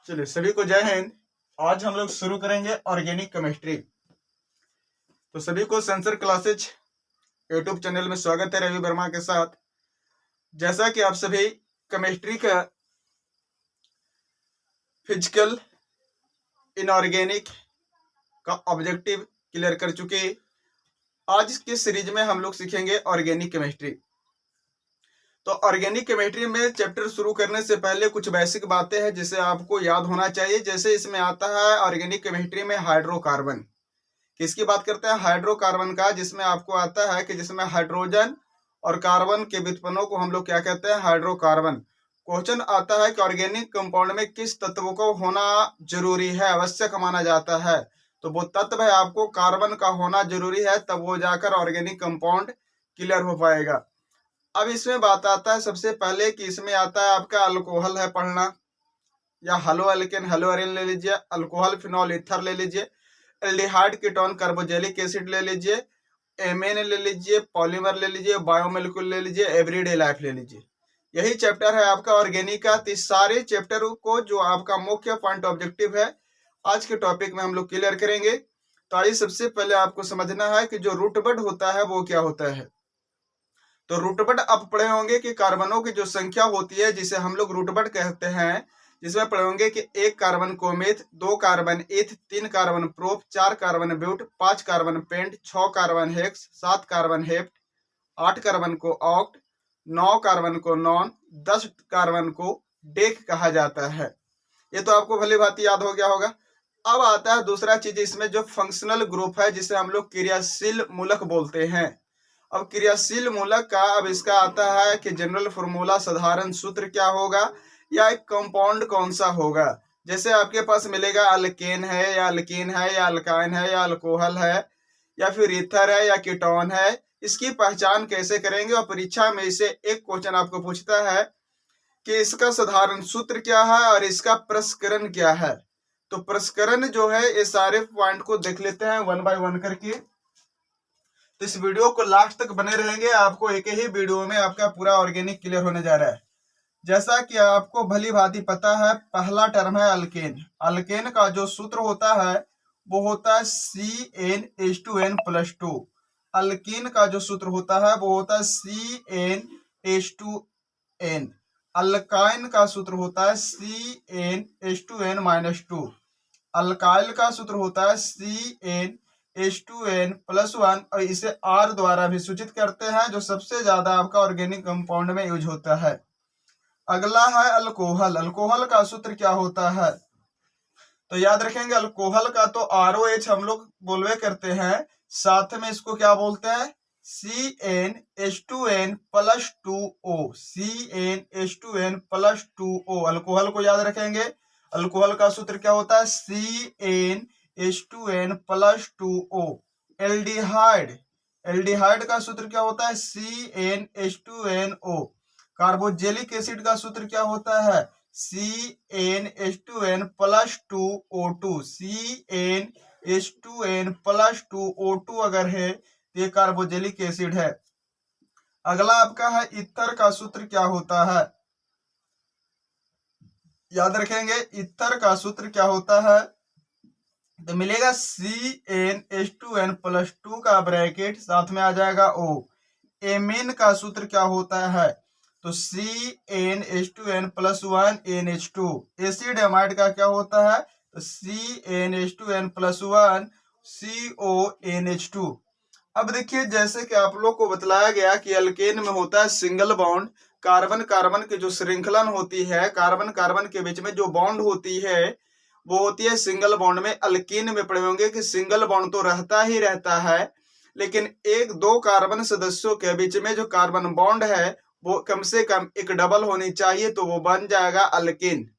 चलिए सभी को जय हिंद। आज हम लोग शुरू करेंगे ऑर्गेनिक केमिस्ट्री। तो सभी को सेंसर क्लासेज यूट्यूब चैनल में स्वागत है रवि वर्मा के साथ। जैसा कि आप सभी केमिस्ट्री का फिजिकल इनऑर्गेनिक का ऑब्जेक्टिव क्लियर कर चुके, आज के सीरीज में हम लोग सीखेंगे ऑर्गेनिक केमिस्ट्री। तो ऑर्गेनिक केमिस्ट्री में चैप्टर शुरू करने से पहले कुछ बेसिक बातें हैं जिसे आपको याद होना चाहिए। जैसे इसमें आता है ऑर्गेनिक केमिस्ट्री में हाइड्रोकार्बन, किसकी बात करते हैं? हाइड्रोकार्बन का, जिसमें आपको आता है कि जिसमें हाइड्रोजन और कार्बन के व्युत्पन्नों को हम लोग क्या कहते हैं? हाइड्रोकार्बन। क्वेश्चन आता है कि ऑर्गेनिक कंपाउंड में किस तत्व को होना जरूरी है, आवश्यक माना जाता है? तो वो तत्व है आपको कार्बन का होना जरूरी है, तब वो जाकर ऑर्गेनिक कंपाउंड क्लियर हो पाएगा। अब इसमें बात आता है सबसे पहले कि इसमें आता है आपका अल्कोहल है पढ़ना, या हेलो एल्केन हेलो एरिन ले लीजिए, अल्कोहल फिनॉल ईथर ले लीजिए, एल्डिहाइड कीटोन कार्बोजेलिक एसिड ले लीजिए, एमएन ले लीजिए, पॉलीमर ले लीजिए, बायोमोलिक्यूल ले लीजिए, एवरीडे लाइफ ले लीजिए। यही चैप्टर है आपका ऑर्गेनिक का। तो सारे चैप्टर को जो आपका मुख्य पॉइंट ऑब्जेक्टिव है आज के टॉपिक में हम लोग क्लियर करेंगे। तो आइए सबसे पहले आपको समझना है कि जो रूट वर्ड होता है वो क्या होता है। तो रूट वर्ड आप पढ़े होंगे कि कार्बनों की जो संख्या होती है जिसे हम लोग रूट वर्ड कहते हैं, जिसमें पढ़े होंगे कि 1 कार्बन कोमेथ, 2 carbon eth, 3 carbon prop, 4 carbon but, 5 carbon pent, 6 carbon hex, 7 carbon hept, 8 carbon को ऑक्ट, 9 कार्बन को नॉन, 10 कार्बन को डेक कहा जाता है। ये तो आपको भली भांति याद हो गया होगा। अब आता है दूसरा चीज, इसमें जो फंक्शनल ग्रुप है जिसे हम लोग क्रियाशील मूलक बोलते हैं। अब क्रियाशील मूलक का अब इसका आता है कि जनरल फॉर्मूला, साधारण सूत्र क्या होगा, या एक कंपाउंड कौन सा होगा। जैसे आपके पास मिलेगा अल्केन है, या अल्कीन है, या अल्काइन है, या अल्कोहल है, या फिर ईथर है, या कीटोन है। इसकी पहचान कैसे करेंगे? और परीक्षा में इसे एक क्वेश्चन आपको पूछता है कि इसका साधारण सूत्र क्या है और इसका प्रसंस्करण क्या है। तो प्रसंस्करण जो है, ये सारे पॉइंट को देख लेते हैं वन बाय वन करके। तो इस वीडियो को लास्ट तक बने रहेंगे, आपको एक ही वीडियो में आपका पूरा ऑर्गेनिक क्लियर होने जा रहा है। जैसा कि आपको भली भांति पता है, पहला टर्म है अल्केन। अल्केन का जो सूत्र होता है वो होता है CnH2n+2। अल्कीन का जो सूत्र होता है वो होता है CnH2n। अल्काइन का सूत्र होता है CnH2n-2। अल्काइल का सूत्र होता है CnH2n+1, और इसे R द्वारा भी सूचित करते हैं, जो सबसे ज्यादा आपका ऑर्गेनिक कंपाउंड में यूज होता है। अगला है अल्कोहल। अल्कोहल का सूत्र क्या होता है? तो याद रखेंगे, अल्कोहल का तो ROH हम लोग बोलवे करते हैं, साथ में इसको क्या बोलते हैं? CnH2n+2O। CnH2n+2O अल्कोहल को याद रखेंगे। अल्कोहल का सूत्र क्या होता है? CnH2n+2O। एल्डिहाइड, एल्डिहाइड का सूत्र क्या होता है? CnH2nO। कार्बोजेलिक एसिड का सूत्र क्या होता है? CnH2n+2O2। CnH2n+2O2 अगर है तो ये कार्बोजेलिक एसिड है। अगला आपका है ईथर का सूत्र क्या होता है? याद रखेंगे, ईथर का सूत्र क्या होता है? तो मिलेगा CnH2n+2 का ब्रैकेट, साथ में आ जाएगा O। एमीन का सूत्र क्या होता है? तो CnH2n+1 NH2। एसिड एमाइड का क्या होता है? तो CnH2n+1 CONH2। अब देखिए, जैसे कि आप लोग को बतलाया गया कि अल्केन में होता है सिंगल बॉन्ड। कार्बन कार्बन की जो श्रृंखलन होती है, कार्बन कार्बन के बीच में जो बॉन्ड होती है वो होती है सिंगल बॉन्ड में। अल्कीन में पढ़े होंगे कि सिंगल बॉन्ड तो रहता ही रहता है, लेकिन एक दो कार्बन सदस्यों के बीच में जो कार्बन बॉन्ड है वो कम से कम एक डबल होनी चाहिए, तो वो बन जाएगा अल्कीन।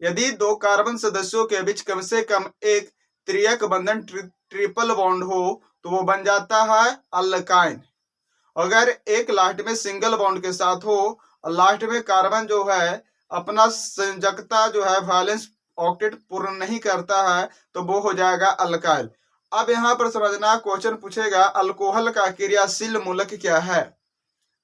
यदि दो कार्बन सदस्यों के बीच कम से कम एक त्रियक बंधन ट्रिपल बॉन्ड हो तो वो बन जाता है अल्काइन। अगर एक लास्ट में सिंगल बॉन्ड के साथ हो और लास्ट में कार्बन जो है अपना संयोजकता जो है वैलेंस ऑक्टेट पूर्ण नहीं करता है तो वो हो जाएगा अल्काइल। अब यहाँ पर समझना, क्वेश्चन पूछेगा अल्कोहल का क्रियाशील मूलक क्या है।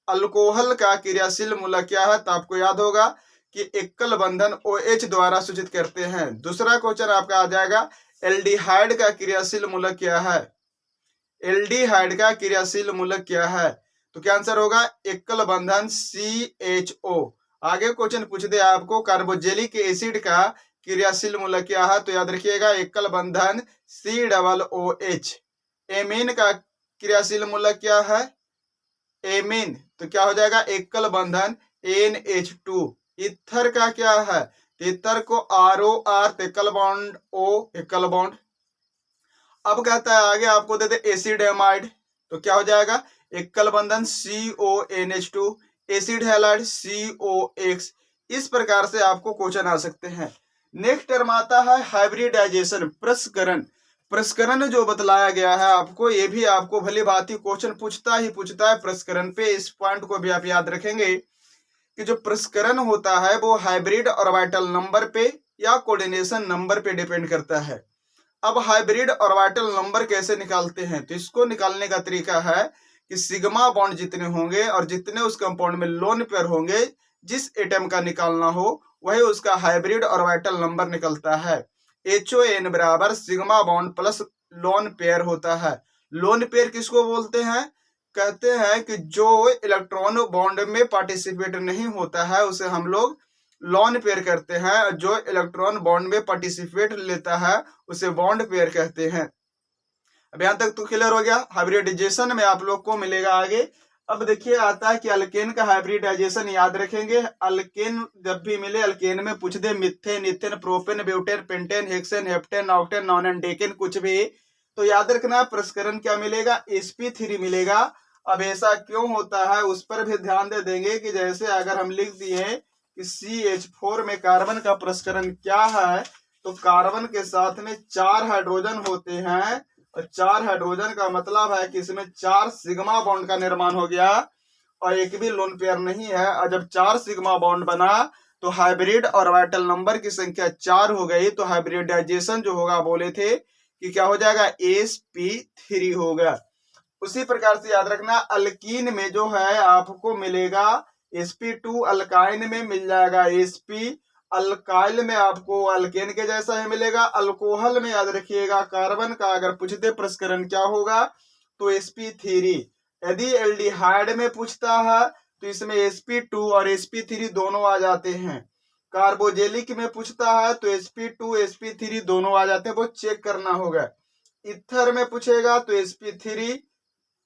अल्कोहल का क्रियाशील मूलक क्या है? तो आपको याद होगा कि एकल बंधन OH द्वारा सूचित करते हैं। दूसरा क्वेश्चन आपका आ जाएगा, एल्डिहाइड का क्रियाशील मूलक क्या है? एल्डिहाइड का क्रियाशील मूलक क्या है? तो क्या आंसर होगा? एकल बंधन CHO। आगे क्वेश्चन पूछ दे आपको कार्बोजेलिक एसिड का क्रियाशील मूलक क्या है? तो याद रखिएगा एकल बंधन COOH। एमीन का क्रियाशील मूलक क्या है? एमीन, तो क्या हो जाएगा? एकल बंधन NH2। ईथर का क्या है? ईथर को ROR, एकल बॉन्ड O, एकल बॉन्ड। अब कहता है आगे आपको दे दे एसिड एमाइड, तो क्या हो जाएगा? एकल बंधन CONH2, एसिड हैलाइड COX। इस प्रकार से आपको क्वेश्चन आ सकते हैं। नेक्स्ट टर्म आता है हाइब्रिडाइजेशन, प्रसंकरण। प्रसंकरण जो बतलाया गया है आपको, ये भी आपको भली भांति क्वेश्चन पूछता है प्रसंकरण पे। इस पॉइंट को भी आप याद रखेंगे कि जो प्रसंकरण होता है वो हाइब्रिड ऑर्बिटल नंबर पे या कोऑर्डिनेशन नंबर पे डिपेंड करता है। अब हाइब्रिड ऑर्बिटल नंबर कैसे निकालते हैं? तो इसको निकालने का तरीका है कि सिग्मा बॉन्ड जितने होंगे और जितने उस कंपाउंड में लोन पेयर होंगे, जिस एटम का निकालना हो वही उसका हाइब्रिड ऑर्बिटल नंबर निकलता है। HON बराबर sigma bond plus lone pair होता है। लोन पेयर किसको बोलते हैं? कहते हैं कि जो इलेक्ट्रॉन बॉन्ड में पार्टिसिपेट नहीं होता है उसे हम लोग लोन पेयर कहते हैं, जो इलेक्ट्रॉन बॉन्ड में पार्टिसिपेट लेता है उसे बॉन्ड पेयर कहते हैं। अब यहां तक तो क्लियर हो गया। हाइब्रिडाइजेशन में आप लोग को मिलेगा आगे। अब देखिए आता है कि अल्केन का हाइब्रिडाइजेशन याद रखेंगे। अल्केन जब भी मिले, अल्केन में पूछ दे methane, ethane, propane, butane, pentane, hexane, heptane, octane, nonane, decane, कुछ भी, तो याद रखना प्रसंस्करण क्या मिलेगा? sp3 मिलेगा। अब ऐसा क्यों होता है उस पर भी ध्यान दे देंगे कि जैसे अगर हम लिख दिए कि CH4 में कार्बन का प्रसंस्करण क्या है, तो कार्बन के साथ में 4 हाइड्रोजन होते हैं और 4 हाइड्रोजन का मतलब है कि इसमें 4 सिग्मा बॉन्ड का निर्माण हो गया और एक भी लोन पेयर नहीं है। और जब 4 सिग्मा बॉन्ड बना तो हाइब्रिड ऑर्बिटल नंबर की संख्या 4 हो गई, तो हाइब्रिडाइजेशन जो होगा बोले थे कि क्या हो जाएगा? sp3 होगा। उसी प्रकार से याद रखना अल्कीन में जो है आपको मिलेगा sp2, अल्काइन में मिल जाएगा sp, अल्काइल में आपको अल्केन के जैसा ही मिलेगा। अल्कोहल में याद रखिएगा कार्बन का अगर पूछते प्रसंस्करण क्या होगा तो sp3। यदि एल्डिहाइड में पूछता है तो इसमें sp2 और sp3 दोनों आ जाते हैं। कार्बोजेलिक में पूछता है तो sp2 sp3 दोनों आ जाते हैं, वो चेक करना होगा। इथर में पूछेगा तो sp3,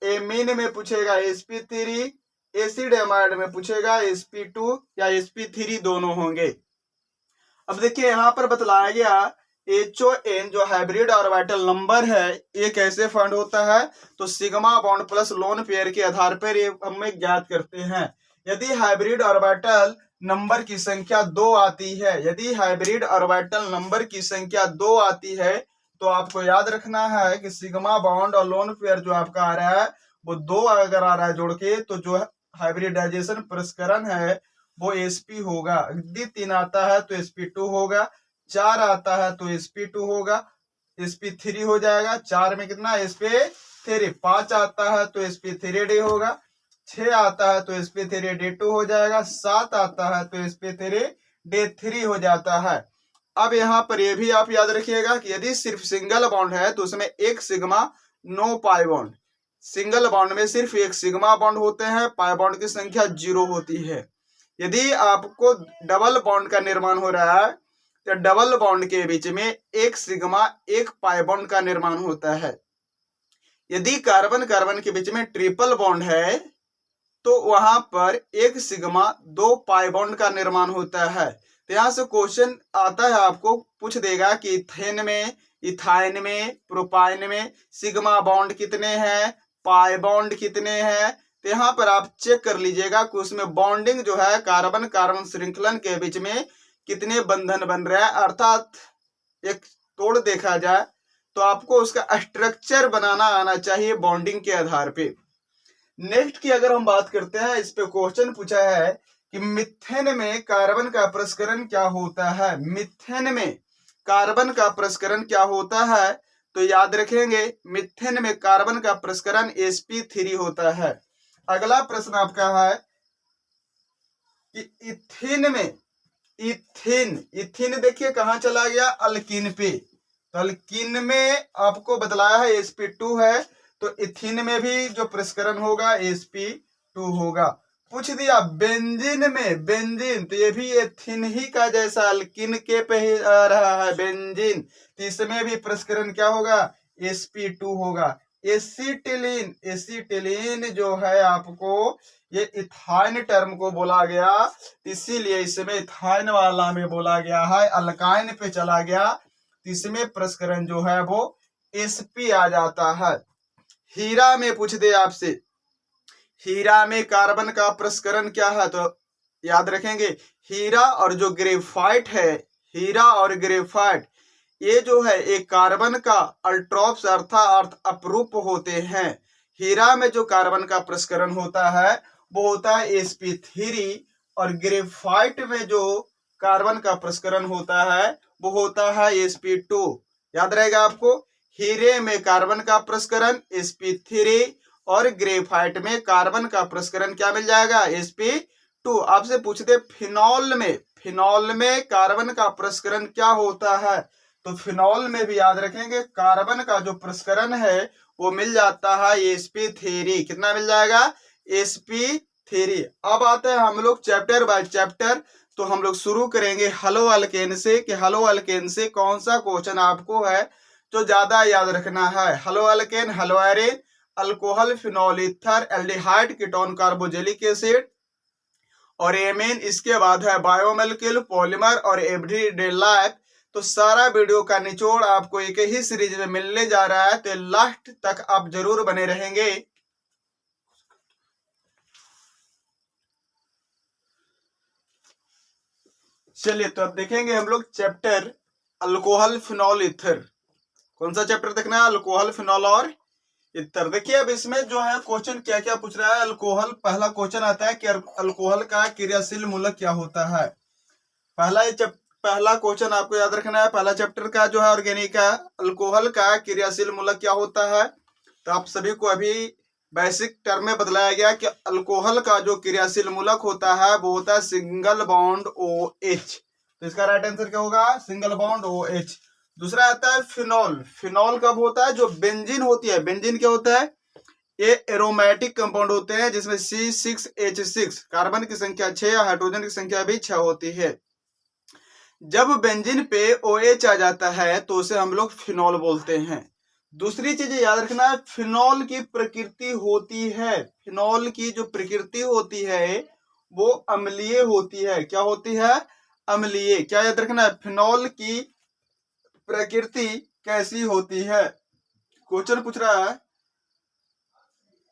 एमीन में पूछेगा sp3, एसिड एमाइड में पूछेगा sp2 या sp3 दोनों होंगे। अब देखिए यहाँ पर बतलाया गया HON जो हाइब्रिड ऑर्बिटल नंबर है ये कैसे फाइंड होता है, तो sigma bond plus lone pair के आधार पर ये हमें ज्ञात करते हैं। यदि हाइब्रिड ऑर्बिटल नंबर की संख्या 2 आती है, यदि हाइब्रिड ऑर्बिटल नंबर की संख्या 2 आती है तो आपको याद रखना है कि सिग्मा बॉन्ड और लोन पेयर जो आपका आ रहा है वो 2 अगर आ रहा है जोड़ के, तो जो हाइब्रिडाइजेशन प्रसंस्करण है वो sp होगा। यदि 3 आता है तो sp2 होगा, 4 आता है तो sp2 होगा, sp3 हो जाएगा। 4 में कितना? sp3। 5 आता है तो sp3d होगा, 6 आता है तो sp3d2 हो जाएगा, 7 आता है तो sp3d3 हो जाता है। अब यहाँ पर ये भी आप याद रखिएगा कि यदि सिर्फ सिंगल बॉन्ड है तो उसमें एक sigma, no pi bond. Single bond में सिर्फ एक सिग्मा बॉन्ड होते हैं, पाई बॉन्ड की संख्या 0 होती है। यदि आपको डबल बॉन्ड का निर्माण हो रहा है तो डबल बॉन्ड के बीच में एक सिग्मा, एक पाई बॉन्ड का निर्माण होता है। यदि कार्बन कार्बन के बीच में ट्रिपल बॉन्ड है तो वहां पर एक सिग्मा, 2 पाई बॉन्ड का निर्माण होता है। तो यहाँ से क्वेश्चन आता है, आपको पूछ देगा कि इथेन में, इथाइन में, प्रोपाइन में सिग्मा बॉन्ड कितने हैं, पाई बॉन्ड कितने हैं। तो यहाँ पर आप चेक कर लीजिएगा कि उसमें बॉन्डिंग जो है कार्बन कार्बन श्रृंखलन के बीच में कितने बंधन बन रहा है, अर्थात एक तोड़ देखा जाए तो आपको उसका स्ट्रक्चर बनाना आना चाहिए बॉन्डिंग के आधार पे। नेक्स्ट की अगर हम बात करते हैं, इस पे क्वेश्चन पूछा है कि मिथेन में कार्बन का प्रसंस्करण क्या होता है। मिथेन में कार्बन का प्रसंस्करण क्या होता है, तो याद रखेंगे मिथेन में कार्बन का प्रसंस्करण sp3 होता है। अगला प्रश्न आपका है कि इथेन में इथिन, इथिन देखिए कहाँ चला गया, अल्किन पे। तो अल्किन में आपको बतलाया है sp2 है, तो इथिन में भी जो प्रसंस्करण होगा sp2 होगा। पूछ दिया बेंजीन में, बेंजीन तो ये भी एथिन ही का जैसा अल्किन के पे ही आ रहा है बेंजीन, तो इसमें भी प्रसंस्करण क्या होगा, sp2 होगा। एसिटिलीन, एसिटिलीन जो है आपको ये इथाइन टर्म को बोला गया, इसीलिए इसमें इथाइन वाला में बोला गया है, अल्काइन पे चला गया, इसमें प्रसंस्करण जो है वो sp आ जाता है। हीरा में पूछ दे आपसे, हीरा में कार्बन का प्रसंस्करण क्या है, तो याद रखेंगे हीरा और जो ग्रेफाइट है, हीरा और ग्रेफाइट ये जो है एक कार्बन का अल्ट्रोप्स अर्थात अपरूप होते हैं। हीरा में जो कार्बन का प्रसंस्करण होता है वो होता है sp3 और ग्रेफाइट में जो कार्बन का प्रसंस्करण होता है वो होता है sp2। याद रहेगा आपको, हीरे में कार्बन का प्रसंस्करण sp3 और ग्रेफाइट में कार्बन का प्रसंस्करण क्या मिल जाएगा, sp2। आपसे पूछते फिनॉल में, फिनॉल में कार्बन का प्रसंस्करण क्या होता है, तो फिनॉल में भी याद रखेंगे कार्बन का जो प्रसंस्करण है वो मिल जाता है sp3। कितना मिल जाएगा, sp3। अब आते हैं हम लोग चैप्टर बाय चैप्टर। तो हम लोग शुरू करेंगे हेलो अल्केन से, कि हेलो अल्केन से कौन सा क्वेश्चन आपको है जो ज्यादा याद रखना है। Haloalkane, haloarene, alcohol, phenol, ether, aldehyde, ketone, carboxylic acid और एमीन। इसके बाद है बायोमोलिक्यूल, पॉलीमर और एवरीडे लाइफ। तो सारा वीडियो का निचोड़ आपको एक ही सीरीज में मिलने जा रहा है, तो लास्ट तक आप जरूर बने रहेंगे। चलिए तो अब देखेंगे हम लोग चैप्टर अल्कोहल, फिनॉल, ईथर। कौन सा चैप्टर देखना है, अल्कोहल, फिनॉल और ईथर। देखिए अब इसमें जो है क्वेश्चन क्या क्या पूछ रहा है। अल्कोहल, पहला क्वेश्चन आता है कि अल्कोहल का क्रियाशील मूलक क्या होता है। पहला क्वेश्चन आपको याद रखना है, पहला चैप्टर का जो है ऑर्गेनिक का, अल्कोहल का क्रियाशील मूलक क्या होता है। तो आप सभी को अभी बेसिक टर्म में बदलाया गया कि अल्कोहल का जो क्रियाशील मूलक होता है वो होता है सिंगल बॉन्ड OH। तो इसका राइट आंसर क्या होगा, सिंगल बॉन्ड OH। दूसरा आता है फिनॉल। फिनॉल कब होता है, जो बेंजीन होती है, बेंजीन क्या होता है, ये एरोमेटिक कंपाउंड होते हैं जिसमें C6H6 कार्बन की संख्या 6, हाइड्रोजन की संख्या भी 6 होती है। जब बेंजीन पे OH आ जाता है तो उसे हम लोग फिनॉल बोलते हैं। दूसरी चीज याद रखना है, फिनॉल की प्रकृति होती है, फिनॉल की जो प्रकृति होती है वो अम्लीय होती है। क्या होती है, अम्लीय। क्या याद रखना है, फिनॉल की प्रकृति कैसी होती है। क्वेश्चन पूछ रहा है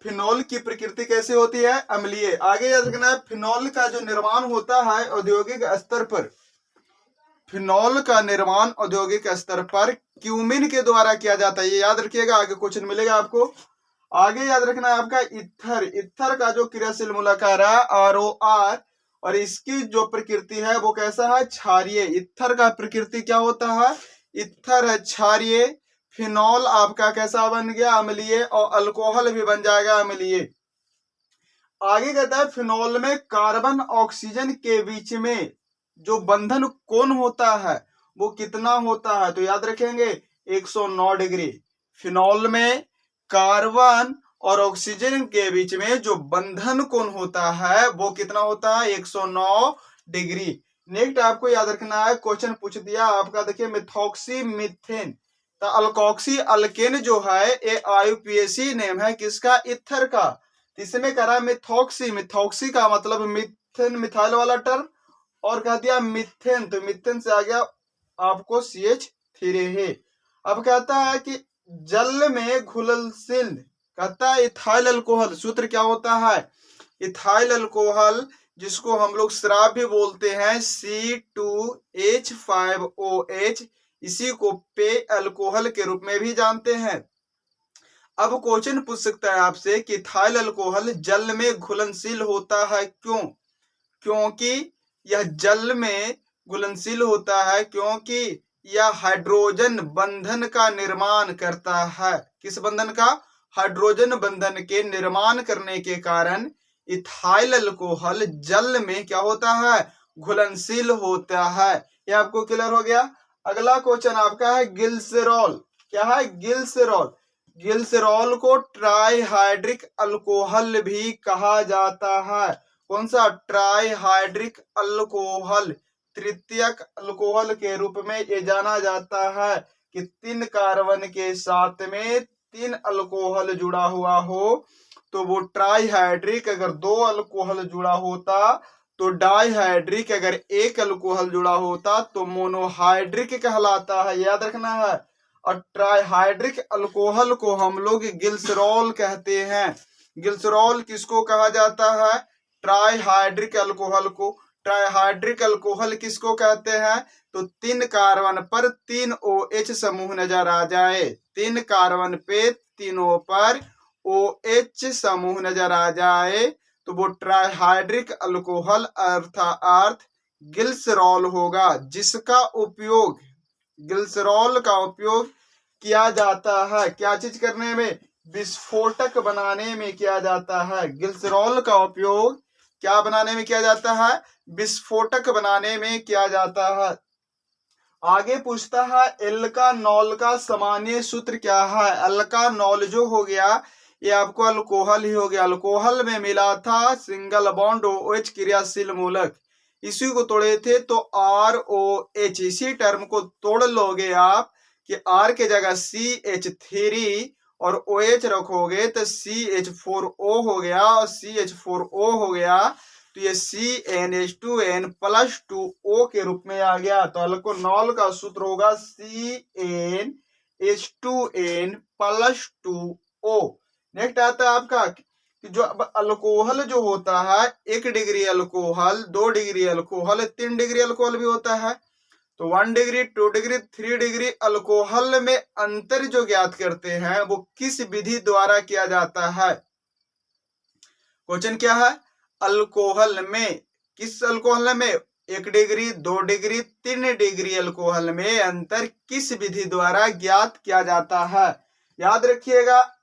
फिनॉल की प्रकृति कैसी होती है, अम्लीय। आगे याद रखना है, फिनॉल का जो निर्माण होता है औद्योगिक स्तर पर, फिनॉल का निर्माण औद्योगिक स्तर पर क्यूमिन के द्वारा किया जाता है। ये याद रखिएगा, आगे क्वेश्चन मिलेगा आपको। आगे याद रखना है आपका ईथर। ईथर का जो क्रियाशील मूलक है ROR और इसकी जो प्रकृति है वो कैसा है, क्षारीय। ईथर का प्रकृति क्या होता है, ईथर है क्षारीय। फिनॉल आपका कैसा बन गया, अम्लीय, और अल्कोहल भी बन जाएगा अम्लीय। आगे कहता है फिनॉल में कार्बन ऑक्सीजन के बीच में जो बंधन कोण होता है वो कितना होता है, तो याद रखेंगे 109 डिग्री। फिनॉल में कार्बन और ऑक्सीजन के बीच में जो बंधन कोण होता है वो कितना होता है, 109 डिग्री। नेक्स्ट आपको याद रखना है, क्वेश्चन पूछ दिया आपका, देखिए मिथॉक्सी मीथेन। तो अल्कोक्सी अल्केन जो है ये IUPAC नेम है किसका, ईथर का। इसमें कह रहा है मिथॉक्सी, मिथॉक्सी का मतलब मिथेन, मिथाइल वाला टर्म, और कह दिया मिथेन, तो मिथेन से आ गया आपको CH3 है। अब कहता है कि जल में घुलनशील, कहता है इथाइल अल्कोहल, सूत्र क्या होता है, इथाइल अल्कोहल जिसको हम लोग शराब भी बोलते हैं C2H5OH, इसी को पे अल्कोहल के रूप में भी जानते हैं। अब क्वेश्चन पूछ सकता है आपसे कि इथाइल अल्कोहल जल में घुलनशील होता है, क्यों, क्योंकि यह जल में घुलनशील होता है क्योंकि यह हाइड्रोजन बंधन का निर्माण करता है। किस बंधन का, हाइड्रोजन बंधन के निर्माण करने के कारण इथाइल अल्कोहल जल में क्या होता है, घुलनशील होता है। ये आपको क्लियर हो गया। अगला क्वेश्चन आपका है ग्लिसरॉल। क्या है? ग्लिसरॉल। ग्लिसरॉल को ट्राईहाइड्रिक अल्कोहल भी कहा जाता है। कौन सा? ट्राईहाइड्रिक अल्कोहल, तृतीयक अल्कोहल के रूप में ये जाना जाता है कि 3 कार्बन के साथ में 3 अल्कोहल जुड़ा हुआ हो तो वो ट्राईहाइड्रिक। अगर 2 अल्कोहल जुड़ा होता तो डाईहाइड्रिक। अगर 1 अल्कोहल जुड़ा होता तो मोनोहाइड्रिक कहलाता है, याद रखना है। और ट्राईहाइड्रिक अल्कोहल को हम लोग ग्लिसरॉल कहते हैं। ग्लिसरॉल किसको कहा जाता है? ट्राईहाइड्रिक अल्कोहल को। ट्राईहाइड्रिक अल्कोहल किसको कहते हैं? तो 3 कार्बन पर 3 OH समूह नजर आ जाए, 3 कार्बन पे तीनों पर OH समूह नजर आ जाए तो वो ट्राईहाइड्रिक अल्कोहल अर्थात ग्लिसरॉल होगा, जिसका उपयोग, ग्लिसरॉल का उपयोग किया जाता है क्या चीज करने में? विस्फोटक बनाने में किया जाता है। ग्लिसरॉल का उपयोग क्या बनाने में किया जाता है? विस्फोटक बनाने में किया जाता है। आगे पूछता है एल्कानॉल का सामान्य सूत्र क्या है? एल्कानॉल जो हो गया ये आपको अल्कोहल ही हो गया। अल्कोहल में मिला था सिंगल बॉन्ड OH क्रियाशील मूलक, इसी को तोड़े थे तो ROH। इसी टर्म को तोड़ लोगे आप कि R के जगह CH3 और OH रखोगे तो CH4O हो गया, और CH4O हो गया तो ये CnH2n+2O के रूप में आ गया। तो अल्कोनॉल का सूत्र होगा CnH2n+2O। नेक्स्ट आता है आपका कि जो अल्कोहल जो होता है, 1 degree alcohol, 2 degree alcohol, 3 degree alcohol भी होता है। तो 1 डिग्री, 2 डिग्री, 3 डिग्री अल्कोहल में अंतर जो ज्ञात करते हैं वो किस विधि द्वारा किया जाता है? क्वेश्चन क्या है? अल्कोहल में, किस अल्कोहल में? 1 डिग्री, 2 डिग्री, 3 डिग्री अल्कोहल में अंतर किस विधि द्वारा ज्ञात किया जाता है? याद रखिएगा,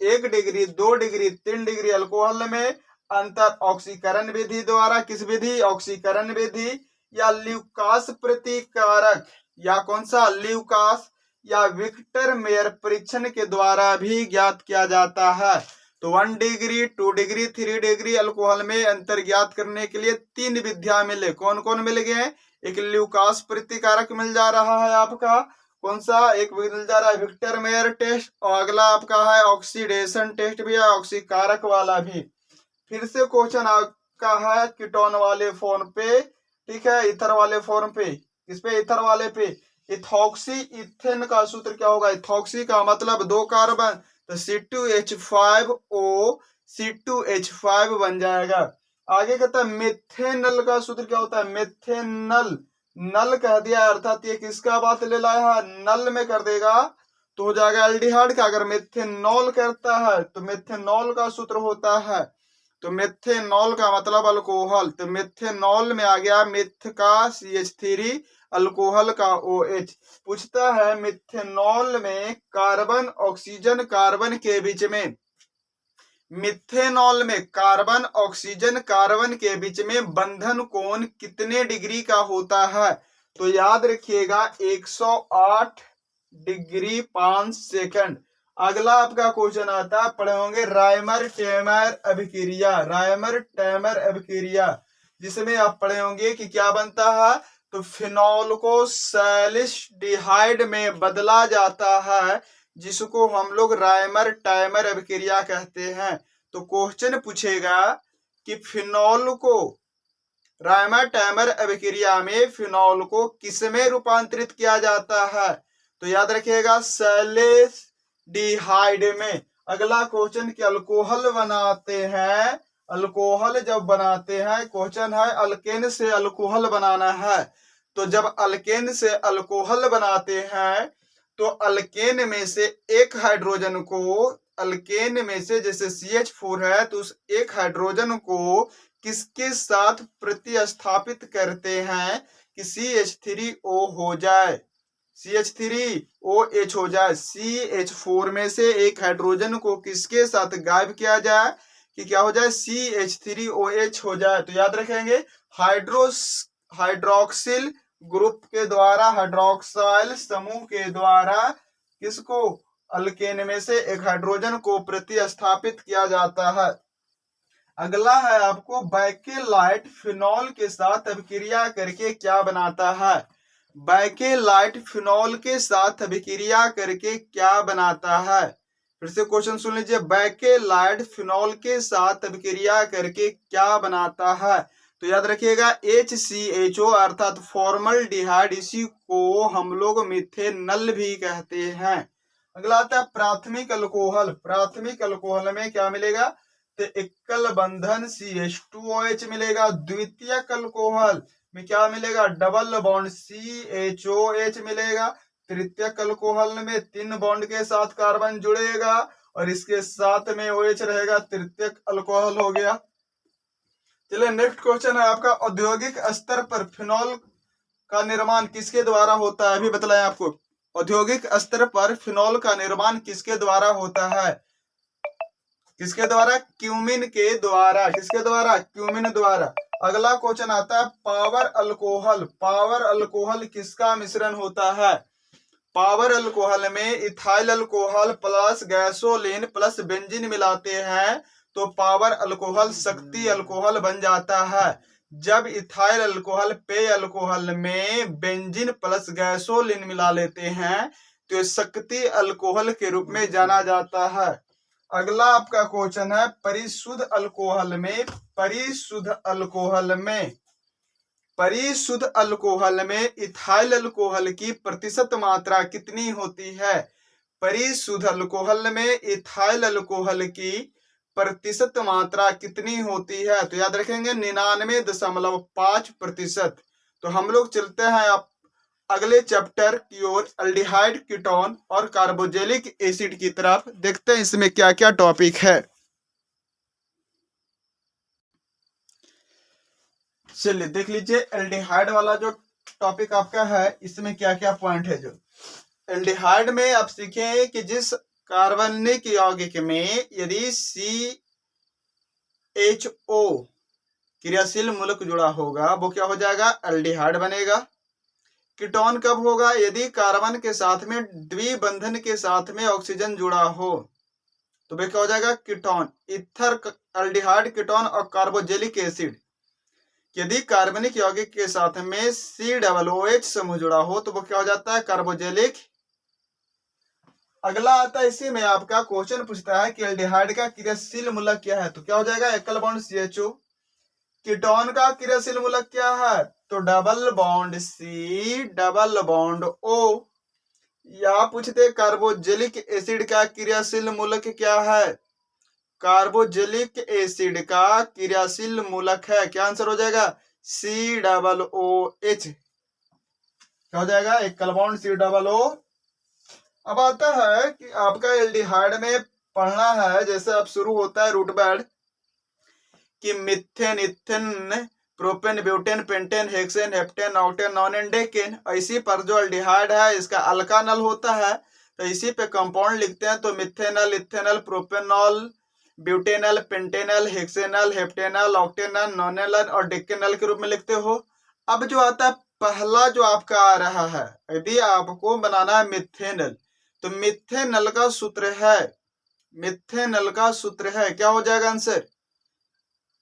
1 डिग्री, 2 डिग्री, 3 डिग्री अल्कोहल में अंतर ऑक्सीकरण विधि द्वारा, किस विधि? ऑक्सीकरण विधि, या ल्यूकास प्रतिकारक, या कौन सा? ल्यूकास या विक्टर मेयर परीक्षण के द्वारा भी ज्ञात किया जाता है। तो 1 डिग्री, 2 डिग्री, 3 डिग्री अल्कोहल में अंतर ज्ञात करने के लिए 3 विधियां मिले। कौन कौन मिल गए? एक ल्यूकास प्रतिकारक मिल जा रहा है आपका, कौन सा? एक मिल जा रहा है विक्टर मेयर टेस्ट, और अगला आपका है ऑक्सीडेशन टेस्ट भी है, ऑक्सीकारक वाला भी। फिर से क्वेश्चन आपका है कीटोन वाले फॉर्म पे, ठीक है, इथर वाले फॉर्म पे। किस पे? इथर वाले पे। इथॉक्सी इथेन का सूत्र क्या होगा? इथॉक्सी का मतलब 2 कार्बन, तो C2H5O C2H5 बन जाएगा। आगे कहता है मेथेनल का सूत्र क्या होता है? मेथेनल, नल कह दिया अर्थात ये किसका बात ले लाया है? नल में कर देगा तो हो जाएगा एल्डिहाइड का। अगर मेथेनॉल करता है तो मेथेनॉल का सूत्र होता है, तो मेथेनॉल का मतलब अल्कोहल, तो मेथेनॉल में आ गया मेथ का CH3, अल्कोहल का OH। पूछता है मिथेनॉल में कार्बन ऑक्सीजन कार्बन के बीच में, मिथेनॉल में कार्बन ऑक्सीजन कार्बन के बीच में बंधन कोण कितने डिग्री का होता है? तो याद रखिएगा 108 डिग्री 5 सेकंड। अगला आपका क्वेश्चन आता है, पढ़े होंगे रायमर टेमर अभिक्रिया, रायमर टेमर अभिक्रिया, जिसमें आप पढ़े होंगे कि क्या बनता है? तो फिनॉल को सैलिसल्डिहाइड में बदला जाता है, जिसको हम लोग रायमर टाइमर अभिक्रिया कहते हैं। तो क्वेश्चन पूछेगा कि फिनॉल को, रायमर टाइमर अभिक्रिया में फिनॉल को किसमें रूपांतरित किया जाता है? तो याद रखिएगा सैलिसल्डिहाइड में। अगला क्वेश्चन कि अल्कोहल बनाते हैं, अल्कोहल जब बनाते हैं, क्वेश्चन है अल्केन से अल्कोहल बनाना है। तो जब अल्केन से अल्कोहल बनाते हैं तो अल्केन में से एक हाइड्रोजन को, अल्केन में से जैसे CH4 है तो उस एक हाइड्रोजन को किसके साथ प्रतिस्थापित करते हैं कि CH3O हो जाए, CH3OH हो जाए। CH4 में से एक हाइड्रोजन को किसके साथ गायब किया जाए कि क्या हो जाए? CH3OH हो जाए। तो याद रखेंगे हाइड्रोक्सिल ग्रुप के द्वारा, हाइड्रोक्साइल समूह के द्वारा किसको, अल्केन में से एक हाइड्रोजन को प्रतिस्थापित किया जाता है। अगला है आपको बैकेलाइट फिनॉल के साथ अभिक्रिया करके क्या बनाता है। बैकेलाइट फिनॉल के साथ अभिक्रिया करके क्या बनाता है। फिर से क्वेश्चन सुन लीजिए, बैकेलाइट फिनॉल के साथ अभिक्रिया करके क्या बनाता है। तो याद रखिएगा HCHO अर्थात फॉर्मल्डिहाइड, इसी को हम लोग मिथेनल भी कहते हैं। अगला आता है प्राथमिक अल्कोहल। प्राथमिक अल्कोहल में क्या मिलेगा, तो एकल बंधन CH2OH मिलेगा। द्वितीयक अल्कोहल में क्या मिलेगा, डबल बॉन्ड CHOH मिलेगा। तृतीयक अल्कोहल में 3 बॉन्ड के साथ कार्बन जुड़ेगा और इसके साथ में OH रहेगा, तृतीयक अल्कोहल हो गया। चलिए नेक्स्ट क्वेश्चन है आपका, औद्योगिक स्तर पर फिनॉल का निर्माण किसके द्वारा होता है। अभी बतलाएं आपको, औद्योगिक स्तर पर फिनॉल का निर्माण किसके द्वारा होता है। किसके द्वारा, क्यूमिन के द्वारा। किसके द्वारा, क्यूमिन द्वारा। अगला क्वेश्चन आता है पावर अल्कोहल। पावर अल्कोहल किसका मिश्रण होता है। पावर अल्कोहल में ethyl alcohol plus gasoline plus benzene मिलाते हैं तो पावर अल्कोहल शक्ति अल्कोहल बन जाता है। जब इथाइल अल्कोहल पेय अल्कोहल में बेंजीन प्लस गैसोलीन मिला लेते हैं तो शक्ति अल्कोहल के रूप में जाना जाता है। अगला आपका क्वेश्चन है परिशुद्ध अल्कोहल में। परिशुद्ध अल्कोहल में इथाइल अल्कोहल की प्रतिशत मात्रा कितनी होती है। परिशुद्ध अल्कोहल में इथाइल अल्कोहल की प्रतिशत मात्रा कितनी होती है। तो याद रखेंगे 99.5%। तो हम लोग चलते हैं आप अगले चैप्टर की ओर, एल्डिहाइड, कीटोन और कार्बोजेलिक एसिड की तरफ। देखते हैं इसमें क्या क्या टॉपिक है। चलिए देख लीजिए, एल्डिहाइड वाला जो टॉपिक आपका है इसमें क्या क्या पॉइंट है। जो एल्डिहाइड में आप सीखे कि जिस कार्बनिक यौगिक में यदि CHO क्रियाशील मूलक जुड़ा होगा वो क्या हो जाएगा, एल्डिहाइड बनेगा। कीटोन कब होगा, यदि कार्बन के साथ में द्विबंधन के साथ में ऑक्सीजन जुड़ा हो तो वे क्या हो जाएगा, कीटोन। ईथर एल्डिहाइड, कीटोन और कार्बोजेलिक एसिड, यदि कार्बनिक यौगिक के साथ में COOH समूह जुड़ा हो तो वो क्या हो जाता है, कार्बोजेलिक। अगला आता है इसी में आपका क्वेश्चन पूछता है कि एल्डिहाइड का क्रियाशील मूलक क्या है। तो क्या हो जाएगा, एकल बॉन्ड CHO। कीटोन का क्रियाशील मूलक क्या है, तो double bond C double bond O। या पूछते कार्बोजेलिक एसिड का क्रियाशील मूलक क्या है। कार्बोजेलिक एसिड का क्रियाशील मूलक है, क्या आंसर हो जाएगा, COOH। क्या हो जाएगा, एकल बॉन्ड COO। अब आता है कि आपका एल्डिहाइड में पढ़ना है, जैसे अब शुरू होता है रूट वर्ड कि methane, ethane, propane, butane, pentane, hexane, heptane, octane, nonane, decane. इसी पर जो एल्डिहाइड है इसका अल्कानल होता है तो इसी पे कंपाउंड लिखते हैं। तो methanal, ethanal, propanol, butanal, pentanal, hexanal, heptanal, octanal, nonanal और डेकेनल के रूप में लिखते हो। अब जो आता है पहला जो आपका आ रहा है, यदि आपको बनाना है मिथेनल तो मिथेनल का सूत्र है, मिथेनल का सूत्र है, क्या हो जाएगा आंसर,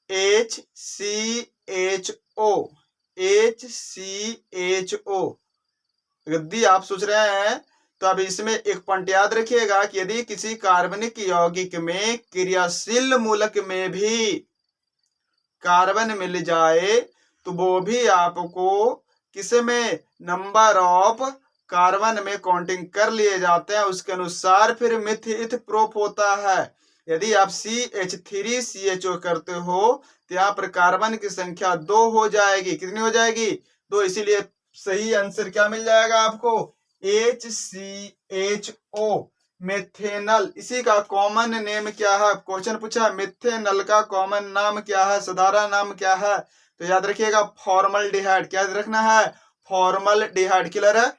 HCHO। HCHO। यदि आप सोच रहे हैं तो अब इसमें एक पॉइंट याद रखिएगा कि यदि किसी कार्बनिक यौगिक में क्रियाशील मूलक में भी कार्बन मिल जाए तो वो भी आपको किसमें, नंबर ऑफ कार्बन में काउंटिंग कर लिए जाते हैं, उसके अनुसार फिर मिथ इथ प्रोप होता है। यदि आप CH3CHO करते हो तो यहाँ पर कार्बन की संख्या 2 हो जाएगी। कितनी हो जाएगी, 2। इसीलिए सही आंसर क्या मिल जाएगा आपको, HCHO, मेथेनल। इसी का कॉमन नेम क्या है, क्वेश्चन पूछा मेथेनल का कॉमन नाम क्या है, साधारण नाम क्या है। तो याद रखिएगा फॉर्मल्डिहाइड। क्या याद रखना है, फॉर्मल्डिहाइड। क्लियर है।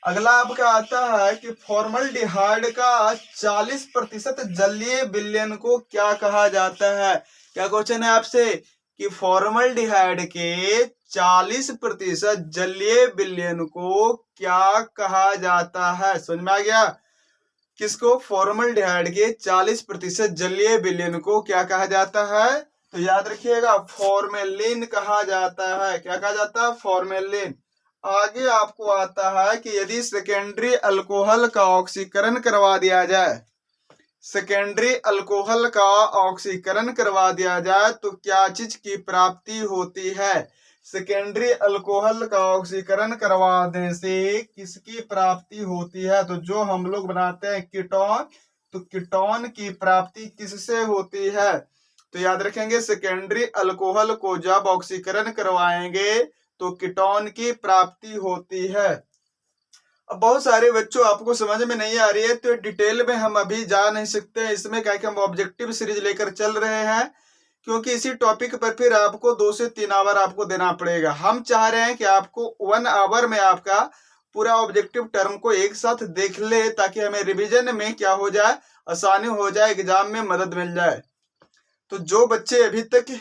अगला आपका आता है कि फॉर्मल्डिहाइड का 40% जलीय विलयन को क्या कहा जाता है। क्या क्वेश्चन है आपसे कि फॉर्मल्डिहाइड के 40% जलीय विलयन को क्या कहा जाता है? समझ में आ गया? किसको? फॉर्मल्डिहाइड के 40% जलीय विलयन को क्या कहा जाता है? तो याद रखिएगा, फॉर्मेलिन कहा जाता है। क्या कहा जाता है? फॉर्मेलिन। आगे आपको आता है कि यदि सेकेंडरी अल्कोहल का ऑक्सीकरण करवा दिया जाए, सेकेंडरी अल्कोहल का ऑक्सीकरण करवा दिया जाए तो क्या चीज की प्राप्ति होती है? सेकेंडरी अल्कोहल का ऑक्सीकरण करवाने से किसकी प्राप्ति होती है? तो जो हम लोग बनाते हैं कीटोन, तो कीटोन की प्राप्ति किससे होती है? तो याद रखेंगे, सेकेंडरी अल्कोहल को जब ऑक्सीकरण करवाएंगे तो कीटोन की प्राप्ति होती है। अब बहुत सारे बच्चों आपको समझ में नहीं आ रही है तो डिटेल में हम अभी जा नहीं सकते, इसमें क्या कि हम ऑब्जेक्टिव सीरीज लेकर चल रहे हैं, क्योंकि इसी टॉपिक पर फिर आपको 2 से 3 आवर आपको देना पड़ेगा। हम चाह रहे हैं कि आपको 1 आवर में आपका पूरा ऑब्जेक्टिव टर्म को एक साथ देख ले, ताकि हमें रिवीजन में क्या हो जाए, आसानी हो जाए, एग्जाम में मदद मिल जाए। तो जो बच्चे अभी तक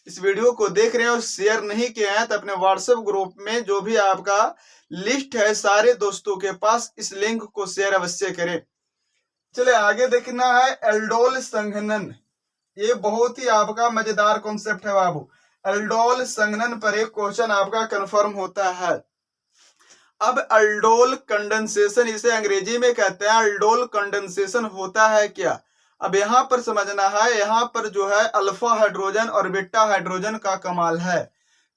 इस वीडियो को देख रहे हैं और शेयर नहीं किए हैं तो अपने व्हाट्सएप ग्रुप में जो भी आपका लिस्ट है सारे दोस्तों के पास इस लिंक को शेयर अवश्य करें। चले आगे देखना है एल्डोल संघनन। ये बहुत ही आपका मजेदार कॉन्सेप्ट है बाबू। एल्डोल संघनन पर एक क्वेश्चन आपका कंफर्म होता है। अब एल्डोल कंडेंसेशन, इसे अंग्रेजी में कहते हैं एल्डोल कंडेंसेशन, होता है क्या? अब यहाँ पर समझना है, यहाँ पर जो है अल्फा हाइड्रोजन और बीटा हाइड्रोजन का कमाल है।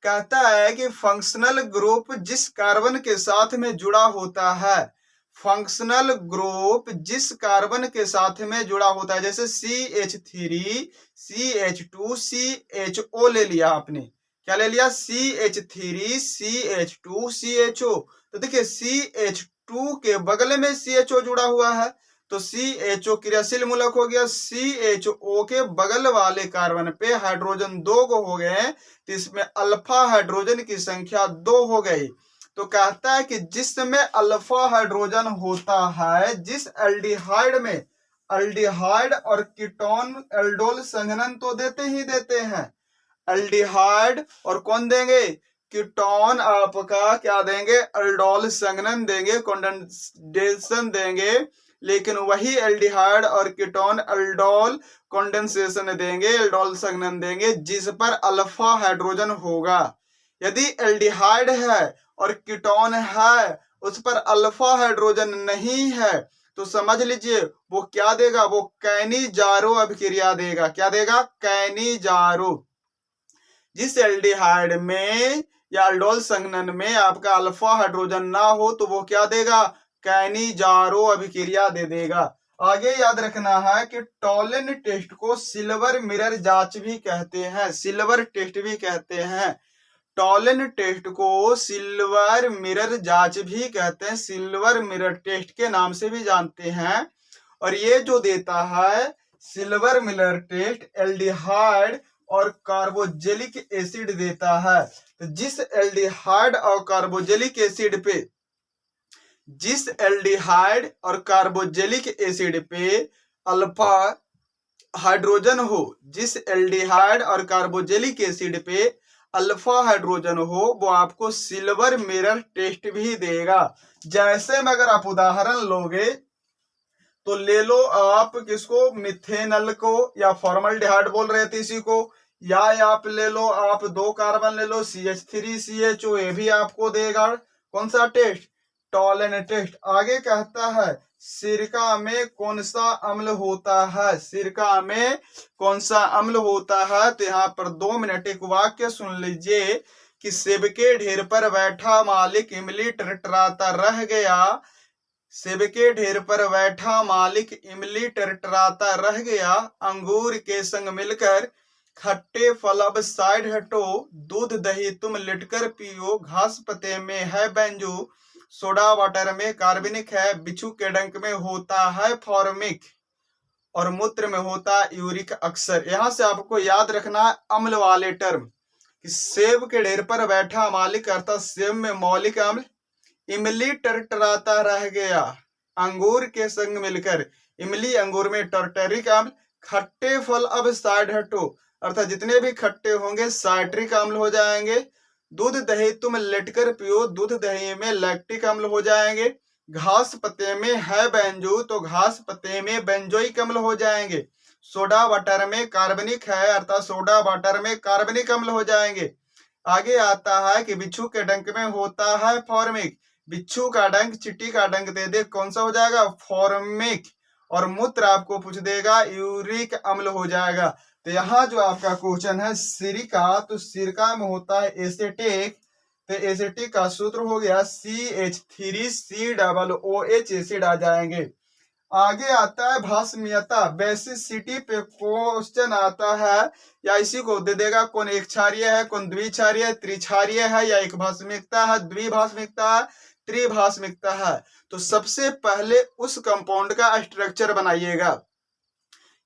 कहता है कि फंक्शनल ग्रुप जिस कार्बन के साथ में जुड़ा होता है, फंक्शनल ग्रुप जिस कार्बन के साथ में जुड़ा होता है, जैसे CH3 CH2 CHO ले लिया आपने, क्या ले लिया? CH3 CH2 CHO। तो देखिए CH2 के बगल में CHO जुड़ा हुआ है तो CHO क्रियाशील मूलक हो गया। CHO के बगल वाले कार्बन पे हाइड्रोजन 2 को हो गए, तो इसमें अल्फा हाइड्रोजन की संख्या 2 हो गई। तो कहता है कि जिसमें अल्फा हाइड्रोजन होता है, जिस एल्डिहाइड में, एल्डिहाइड और कीटोन एल्डोल संघनन तो देते ही देते हैं, एल्डिहाइड और कौन देंगे? कीटोन आपका क्या देंगे? एल्डोल संघनन देंगे, कंडेंसेशन देंगे। लेकिन वही एल्डिहाइड और कीटोन एल्डोल कंडेंसेशन देंगे, एल्डोल संघनन देंगे जिस पर अल्फा हाइड्रोजन होगा। यदि एल्डिहाइड है और कीटोन है, उस पर अल्फा हाइड्रोजन नहीं है, तो समझ लीजिए वो क्या देगा? वो कैनिजारो अभिक्रिया देगा। क्या देगा? कैनिजारो। जिस एल्डिहाइड में या एल्डोल संघनन में आपका अल्फा हाइड्रोजन ना हो तो वो क्या देगा? कैनिजारो अभिक्रिया दे देगा। आगे याद रखना है कि टॉलन टेस्ट को सिल्वर मिरर जांच भी कहते हैं, सिल्वर टेस्ट भी कहते हैं। टॉलन टेस्ट को सिल्वर मिरर जांच भी कहते हैं, सिल्वर मिरर टेस्ट के नाम से भी जानते हैं। और ये जो देता है सिल्वर मिरर टेस्ट, एल्डिहाइड और कार्बोजेलिक एसिड देता है। तो जिस एल्डिहाइड और कार्बोजेलिक एसिड पे, जिस एल्डिहाइड और कार्बोजेलिक एसिड पे अल्फा हाइड्रोजन हो, जिस एल्डिहाइड और कार्बोजेलिक एसिड पे अल्फा हाइड्रोजन हो, वो आपको सिल्वर मिरर टेस्ट भी देगा। जैसे में अगर आप उदाहरण लोगे तो ले लो आप किसको? मिथेनल को, या फॉर्मल्डिहाइड बोल रहे थे इसी को, या आप ले लो आप 2 कार्बन ले लो CH3 CHO, ये भी आपको देगा। कौन सा टेस्ट? Tollens test. आगे कहता है सिरका में कौन सा अम्ल होता है? सिरका में कौन सा अम्ल होता है? तो यहाँ पर 2 मिनट एक वाक्य सुन लीजिए कि सेब के ढेर पर बैठा मालिक इमली टरटराता रह गया, सेब के ढेर पर बैठा मालिक इमली टरटराता रह गया, अंगूर के संग मिलकर खट्टे फल अब साइड हटो, दूध दही तुम लिटकर पियो, घास पते में है बेंजू, सोडा वाटर में कार्बनिक है, बिच्छू के डंक में होता है फॉर्मिक और मूत्र में होता है यूरिक अक्सर। यहां से आपको याद रखना है अम्ल वाले टर्म कि सेब के ढेर पर बैठा मालिक अर्थात सेब में मौलिक अम्ल, इमली टरटराता रह गया, अंगूर के संग मिलकर, इमली अंगूर में टर्टरिक अम्ल, खट्टे फल अब साइड हटो, अर्थात जितने भी खट्टे होंगे साइट्रिक अम्ल हो जाएंगे। दूध दही तुम लेटकर पियो, दूध दही में लैक्टिक अम्ल हो जाएंगे। घास पत्ते में है बेंजो, तो घास पत्ते में बेंजोइक अम्ल हो जाएंगे। सोडा वाटर में कार्बनिक है, अर्थात सोडा वाटर में कार्बनिक अम्ल हो जाएंगे। आगे आता है कि बिच्छू के डंक में होता है फॉर्मिक। बिच्छू का डंक चींटी का डंक दे दे, कौन सा हो जाएगा? फॉर्मिक। और मूत्र आपको पूछ देगा, यूरिक अम्ल हो जाएगा। तो यहाँ जो आपका क्वेश्चन है सिरिका, तो सिरका में होता है एसिटिक, तो एसिटिक का सूत्र हो गया CH3COOH, एसिड आ जाएंगे। आगे आता है भास्मीयता, बेसिसिटी पे क्वेश्चन आता है, या इसी को दे देगा कौन एक क्षारीय है, कौन द्विक्षारीय है, त्रिक्षारीय है, या एक भास्मिकता है, द्विभास्मिकता है, त्रिभास्मिकता है। तो सबसे पहले उस कंपाउंड का स्ट्रक्चर बनाइएगा।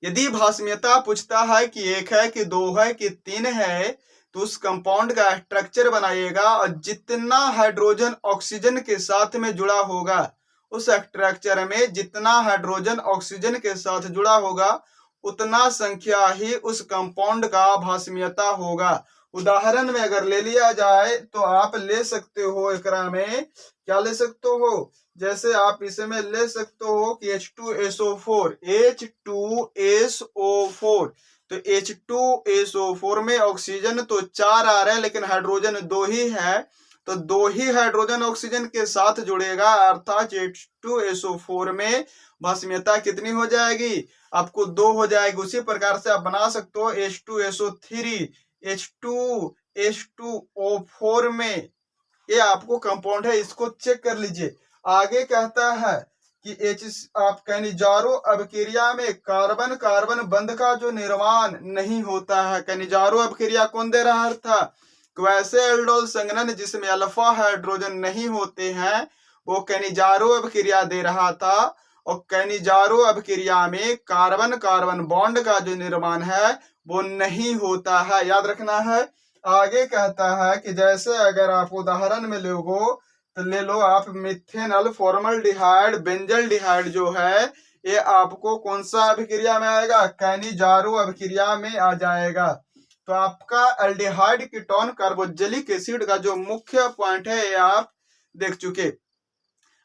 यदि भास्मीयता पूछता है कि एक है कि दो है कि तीन है, तो उस कंपाउंड का स्ट्रक्चर बनाइएगा और जितना हाइड्रोजन ऑक्सीजन के साथ में जुड़ा होगा, उस स्ट्रक्चर में जितना हाइड्रोजन ऑक्सीजन के साथ जुड़ा होगा उतना संख्या ही उस कंपाउंड का भास्मीयता होगा। उदाहरण में अगर ले लिया जाए तो आप ले सकते हो, एकरा में क्या ले सकते हो, जैसे आप इसमें ले सकते हो कि H2SO4, H2SO4, तो H2SO4 में ऑक्सीजन तो 4 आ रहा है लेकिन हाइड्रोजन 2 ही है, तो 2 ही हाइड्रोजन ऑक्सीजन के साथ जुड़ेगा, अर्थात H2SO4 में भास्मीयता कितनी हो जाएगी? आपको 2 हो जाएगी। उसी प्रकार से आप बना सकते हो H2SO3, H2O4 में, ये आपको कंपाउंड है, इसको चेक कर लीजिए। आगे कहता है कि आप कैनिजारो अबकेरिया में कार्बन कार्बन बंध का जो निर्माण नहीं होता है। कैनिजारो अबकेरिया कौन दे रहा था? क्वेसेल्डोल संघनन जिसमें अल्फा हाइड्रोजन नहीं होते हैं, वो कैनिजारो अबकेरिया दे रहा था। और कैनिजारो अबकेरिया में कार्बन कार्बन बॉन्ड का जो निर्माण है वो नहीं होता है, याद रखना है। आगे कहता है कि जैसे अगर आप उदाहरण में लोगो तो ले लो आप मिथेनॉल फॉर्मल्डिहाइड बेंजल्डिहाइड जो है, ये आपको कौन सा अभिक्रिया में आएगा? कैनिजारो अभिक्रिया में आ जाएगा। तो आपका एल्डिहाइड कीटोन कार्बोक्जिलिक एसिड का जो मुख्य पॉइंट है ये आप देख चुके।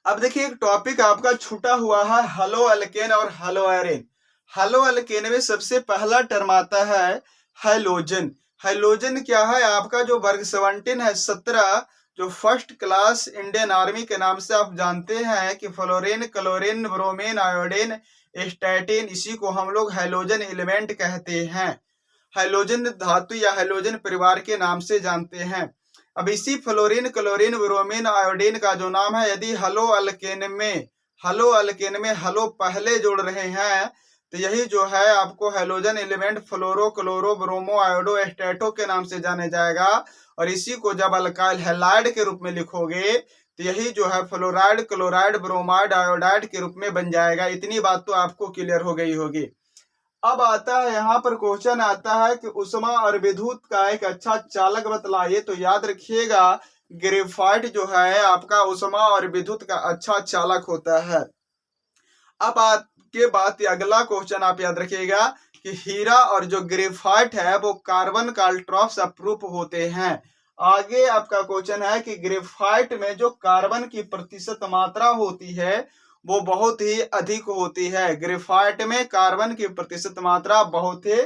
अब देखिए एक टॉपिक आपका छूटा हुआ है, हेलो एल्केन और हेलो एरेन। हेलो एल्केन में सबसे पहला टर्म आता है हैलोजन। हैलोजन क्या है? आपका जो वर्ग 17 है 17, जो फर्स्ट क्लास इंडियन आर्मी के नाम से आप जानते हैं कि fluorine, chlorine, bromine, iodine, statin, इसी को हम लोग हैलोजन एलिमेंट कहते हैं। हैलोजन धातु या हैलोजन परिवार के नाम से जानते हैं। अब इसी फ्लोरीन, क्लोरीन, ब्रोमीन, आयोडीन का जो नाम है, यदि हेलो अल्केन में हेलो पहले जोड़ रहे हैं तो यही जो है आपको हैलोजन एलिमेंट फ्लोरो, क्लोरो, ब्रोमो, आयोडो, स्टेटो के नाम से जाने जाएगा। और इसी को जब अल्काइल हैलाइड के रूप में लिखोगे तो यही जो है फ्लोराइड, क्लोराइड, ब्रोमाइड, आयोडाइड के रूप में बन जाएगा। इतनी बात तो आपको क्लियर हो गई होगी। अब आता है यहाँ पर क्वेश्चन आता है कि उष्मा और विद्युत का एक अच्छा चालक बतलाइए। तो याद रखिएगा ग्रेफाइट जो है आपका उष्मा और विद्युत का अच्छा चालक होता है। अब के बाद अगला क्वेश्चन आप याद रखिएगा कि हीरा और जो ग्रेफाइट है वो कार्बन काल्ट्रॉप्स अप्रूप होते हैं। आगे आपका क्वेश्चन है कि ग्रेफाइट में जो कार्बन की प्रतिशत मात्रा होती है वो बहुत ही अधिक होती है। ग्रेफाइट में कार्बन की प्रतिशत मात्रा बहुत ही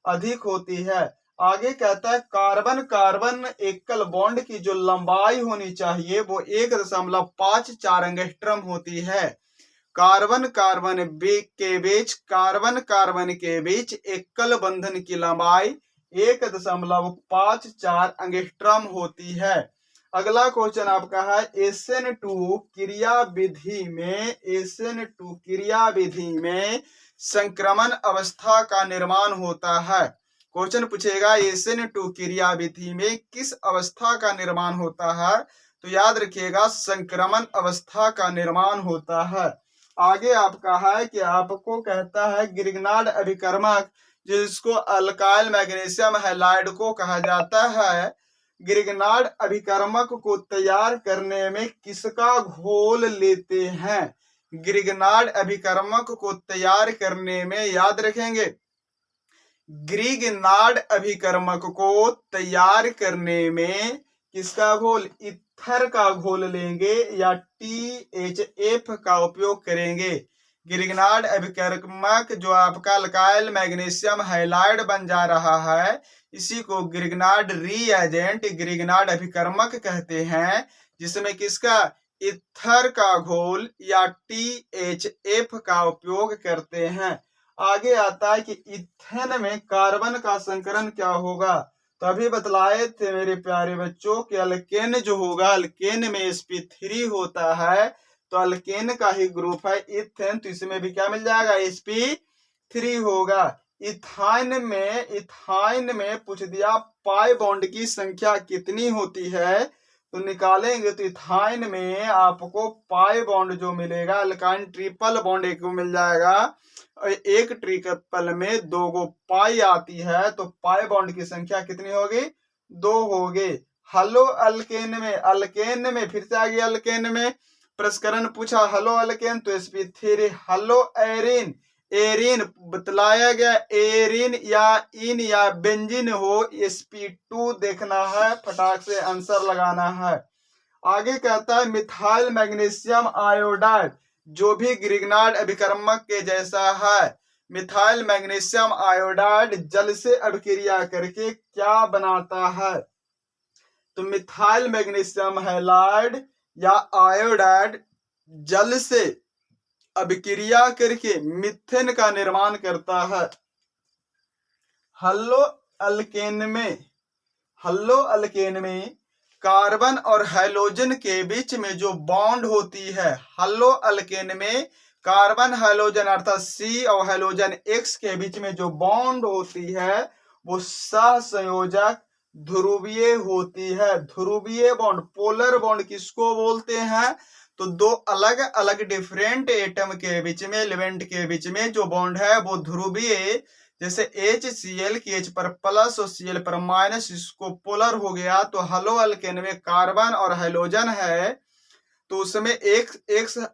अधिक होती है। आगे कहता है कार्बन कार्बन एकल बॉन्ड की जो लंबाई होनी चाहिए वो 1.54 एंगस्ट्रम होती है। कार्बन कार्बन के बीच एकल बंधन की लंबाई 1.54 एंगस्ट्रॉम होती है। अगला क्वेश्चन आपका है SN2 क्रियाविधि में संक्रमण अवस्था का निर्माण होता है। क्वेश्चन पूछेगा SN2 क्रियाविधि में किस अवस्था का निर्माण होता है? तो याद रखिएगा संक्रमण अवस्था का निर्माण होता है। आगे आपका है कि आपको कहता है ग्रिग्नार्ड अभिकर्मक, जिसको अल्काइल मैग्नीशियम हैलाइड को कहा जाता है, ग्रिग्नार्ड अभिकर्मक को तैयार करने में किसका घोल लेते हैं? ग्रिग्नार्ड अभिकर्मक को तैयार करने में याद रखेंगे ग्रिग्नार्ड अभिकर्मक को तैयार करने में किसका घोल, ईथर का घोल लेंगे या THF का उपयोग करेंगे। ग्रिग्नार्ड अभिकर्मक जो आपका अल्काइल मैग्नीशियम हैलाइड बन जा रहा है, इसी को ग्रिग्नार्ड रीएजेंट, ग्रिग्नार्ड अभिकर्मक कहते हैं, जिसमें किसका, ईथर का घोल या THF का उपयोग करते हैं। आगे आता है कि इथेन में कार्बन का संकरण क्या होगा। तो अभी बतलाए थे मेरे प्यारे बच्चों कि अल्केन जो होगा, अल्केन में sp3 होता है, तो अल्केन का ही ग्रुप है इथेन, तो इसमें भी क्या मिल जाएगा, sp3 होगा। इथाइन में पूछ दिया पाई बॉन्ड की संख्या कितनी होती है, तो निकालेंगे तो इथाइन में आपको पाई बॉन्ड जो मिलेगा, अल्काइन ट्रिपल बॉन्ड एक मिल जाएगा, एक ट्रिपल में 2 गो पाई आती है, तो पाई बॉन्ड की संख्या कितनी होगी, 2 होगी। हेलो अल्केन में फिर से आ गया, अल्केन में प्रसकरण पूछा, हेलो अल्केन तो sp3। हेलो एरिन बतलाया गया, एरिन या इन या बेंजीन हो, sp2 देखना है, फटाक से आंसर लगाना है। आगे कहता है मिथाइल मैग्नीशियम आयोडाइड, जो भी ग्रिग्नार्ड अभिकर्मक के जैसा है। मिथाइल मैग्नीशियम आयोडाइड जल से अभिक्रिया करके क्या बनाता है, तो मिथाइल मैग्नीशियम हैलाइड या आयोडाइड जल से अभिक्रिया करके मीथेन का निर्माण करता है। हल्लो अल्केन में कार्बन और हाइड्रोजन के बीच में जो बॉन्ड होती है, हल्लो अल्केन में कार्बन हाइड्रोजन अर्थात C और हाइड्रोजन X के बीच में जो बॉन्ड होती है, वो सहसंयोजक ध्रुवीय होती है। ध्रुवीय बॉन्ड, पोलर बॉन्ड किसको बोलते हैं, तो 2 अलग अलग डिफरेंट एटम के बीच में, एलिमेंट के बीच में जो बॉन्ड है वो ध्रुवीय, जैसे HCl की H पर प्लस और Cl पर माइनस, इसको पोलर हो गया। तो हेलो अल्केन में कार्बन और हाइड्रोजन है, तो उसमें एक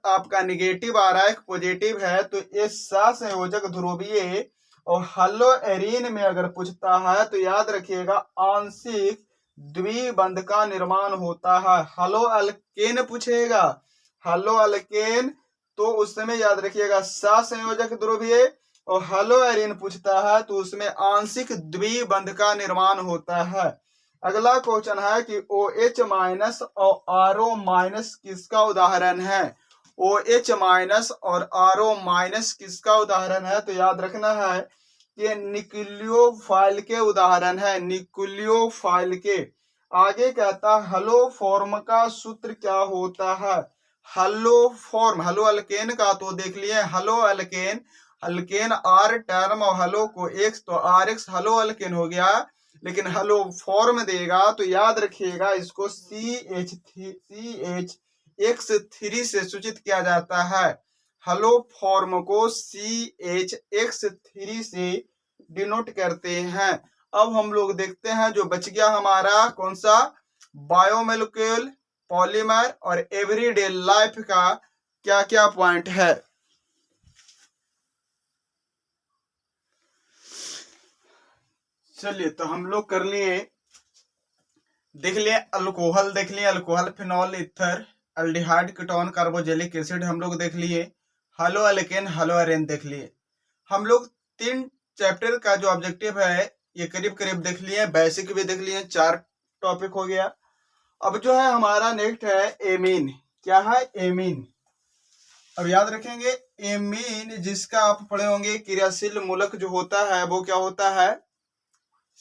आपका निगेटिव आ रहा है, एक पॉजिटिव है, तो ये सहसंयोजक ध्रुवीय। और हेलो एरीन में अगर पूछता है तो याद रखिएगा आंशिक द्विबंध का निर्माण होता है। हेलो अल्केन पूछेगा, हेलो अल्केन, तो उस समय याद रखिएगा सहसंयोजक ध्रुवीय। और हेलो एरीन पूछता है तो उसमें आंशिक द्विबंध का निर्माण होता है। अगला क्वेश्चन है कि OH माइनस और RO माइनस किसका उदाहरण है। OH माइनस और RO माइनस किसका उदाहरण है, तो याद रखना है कि न्यूक्लियोफाइल के उदाहरण है, न्यूक्लियोफाइल के। आगे कहता है हलो फॉर्म का सूत्र क्या होता है। हलो फॉर्म, हलो अल्केन का तो देख लिए, hello alkane, alkane R term और हलो को X, तो RX हलो अल्केन हो गया। लेकिन हलो फॉर्म देगा तो याद रखिएगा इसको CH3 से सूचित किया जाता है। हलो फॉर्म को CHX3 से डिनोट करते हैं। अब हम लोग देखते हैं जो बच गया हमारा कौन सा, बायोमोलिक्यूल, पॉलीमर और एवरीडे लाइफ का क्या क्या पॉइंट है। चलिए तो हम लोग कर लिए, देख लिए अल्कोहल, देख लिए alcohol, phenol, ether, aldehyde, ketone, carboxylic acid हम लोग देख लिए। हेलो अल्केन, हेलो एरेन देख लिए। हम लोग 3 चैप्टर का जो ऑब्जेक्टिव है ये करीब करीब देख लिए, बेसिक भी देख लिए, 4 टॉपिक हो गया। अब जो है हमारा नेक्स्ट है एमीन। क्या है, एमीन। अब याद रखेंगे एमीन जिसका आप पढ़े होंगे क्रियाशील मूलक जो होता है वो क्या होता है,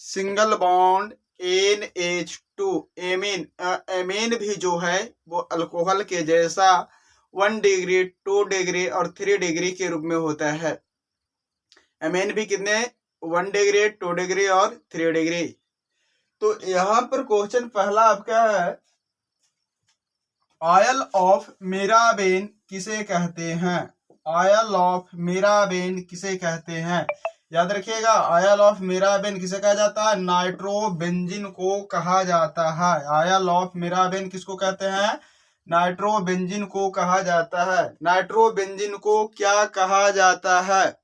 single bond NH2। Amine, amine भी जो है वो अल्कोहल के जैसा 1 डिग्री, 2 डिग्री और 3 डिग्री के रूप में होता है। एमीन भी कितने, 1 डिग्री, 2 डिग्री और 3 डिग्री। तो यहां पर क्वेश्चन पहला आपका है, ऑयल ऑफ मिराबेन किसे कहते हैं। ऑयल ऑफ मिराबेन किसे कहते हैं, याद रखिएगा ऑयल ऑफ मिराबेन किसे कहा जाता है, नाइट्रोबेंजीन को कहा जाता है। ऑयल ऑफ मिराबेन किसको कहते हैं, नाइट्रोबेंजीन को कहा जाता है। नाइट्रोबेंजीन को क्या कहा जाता है,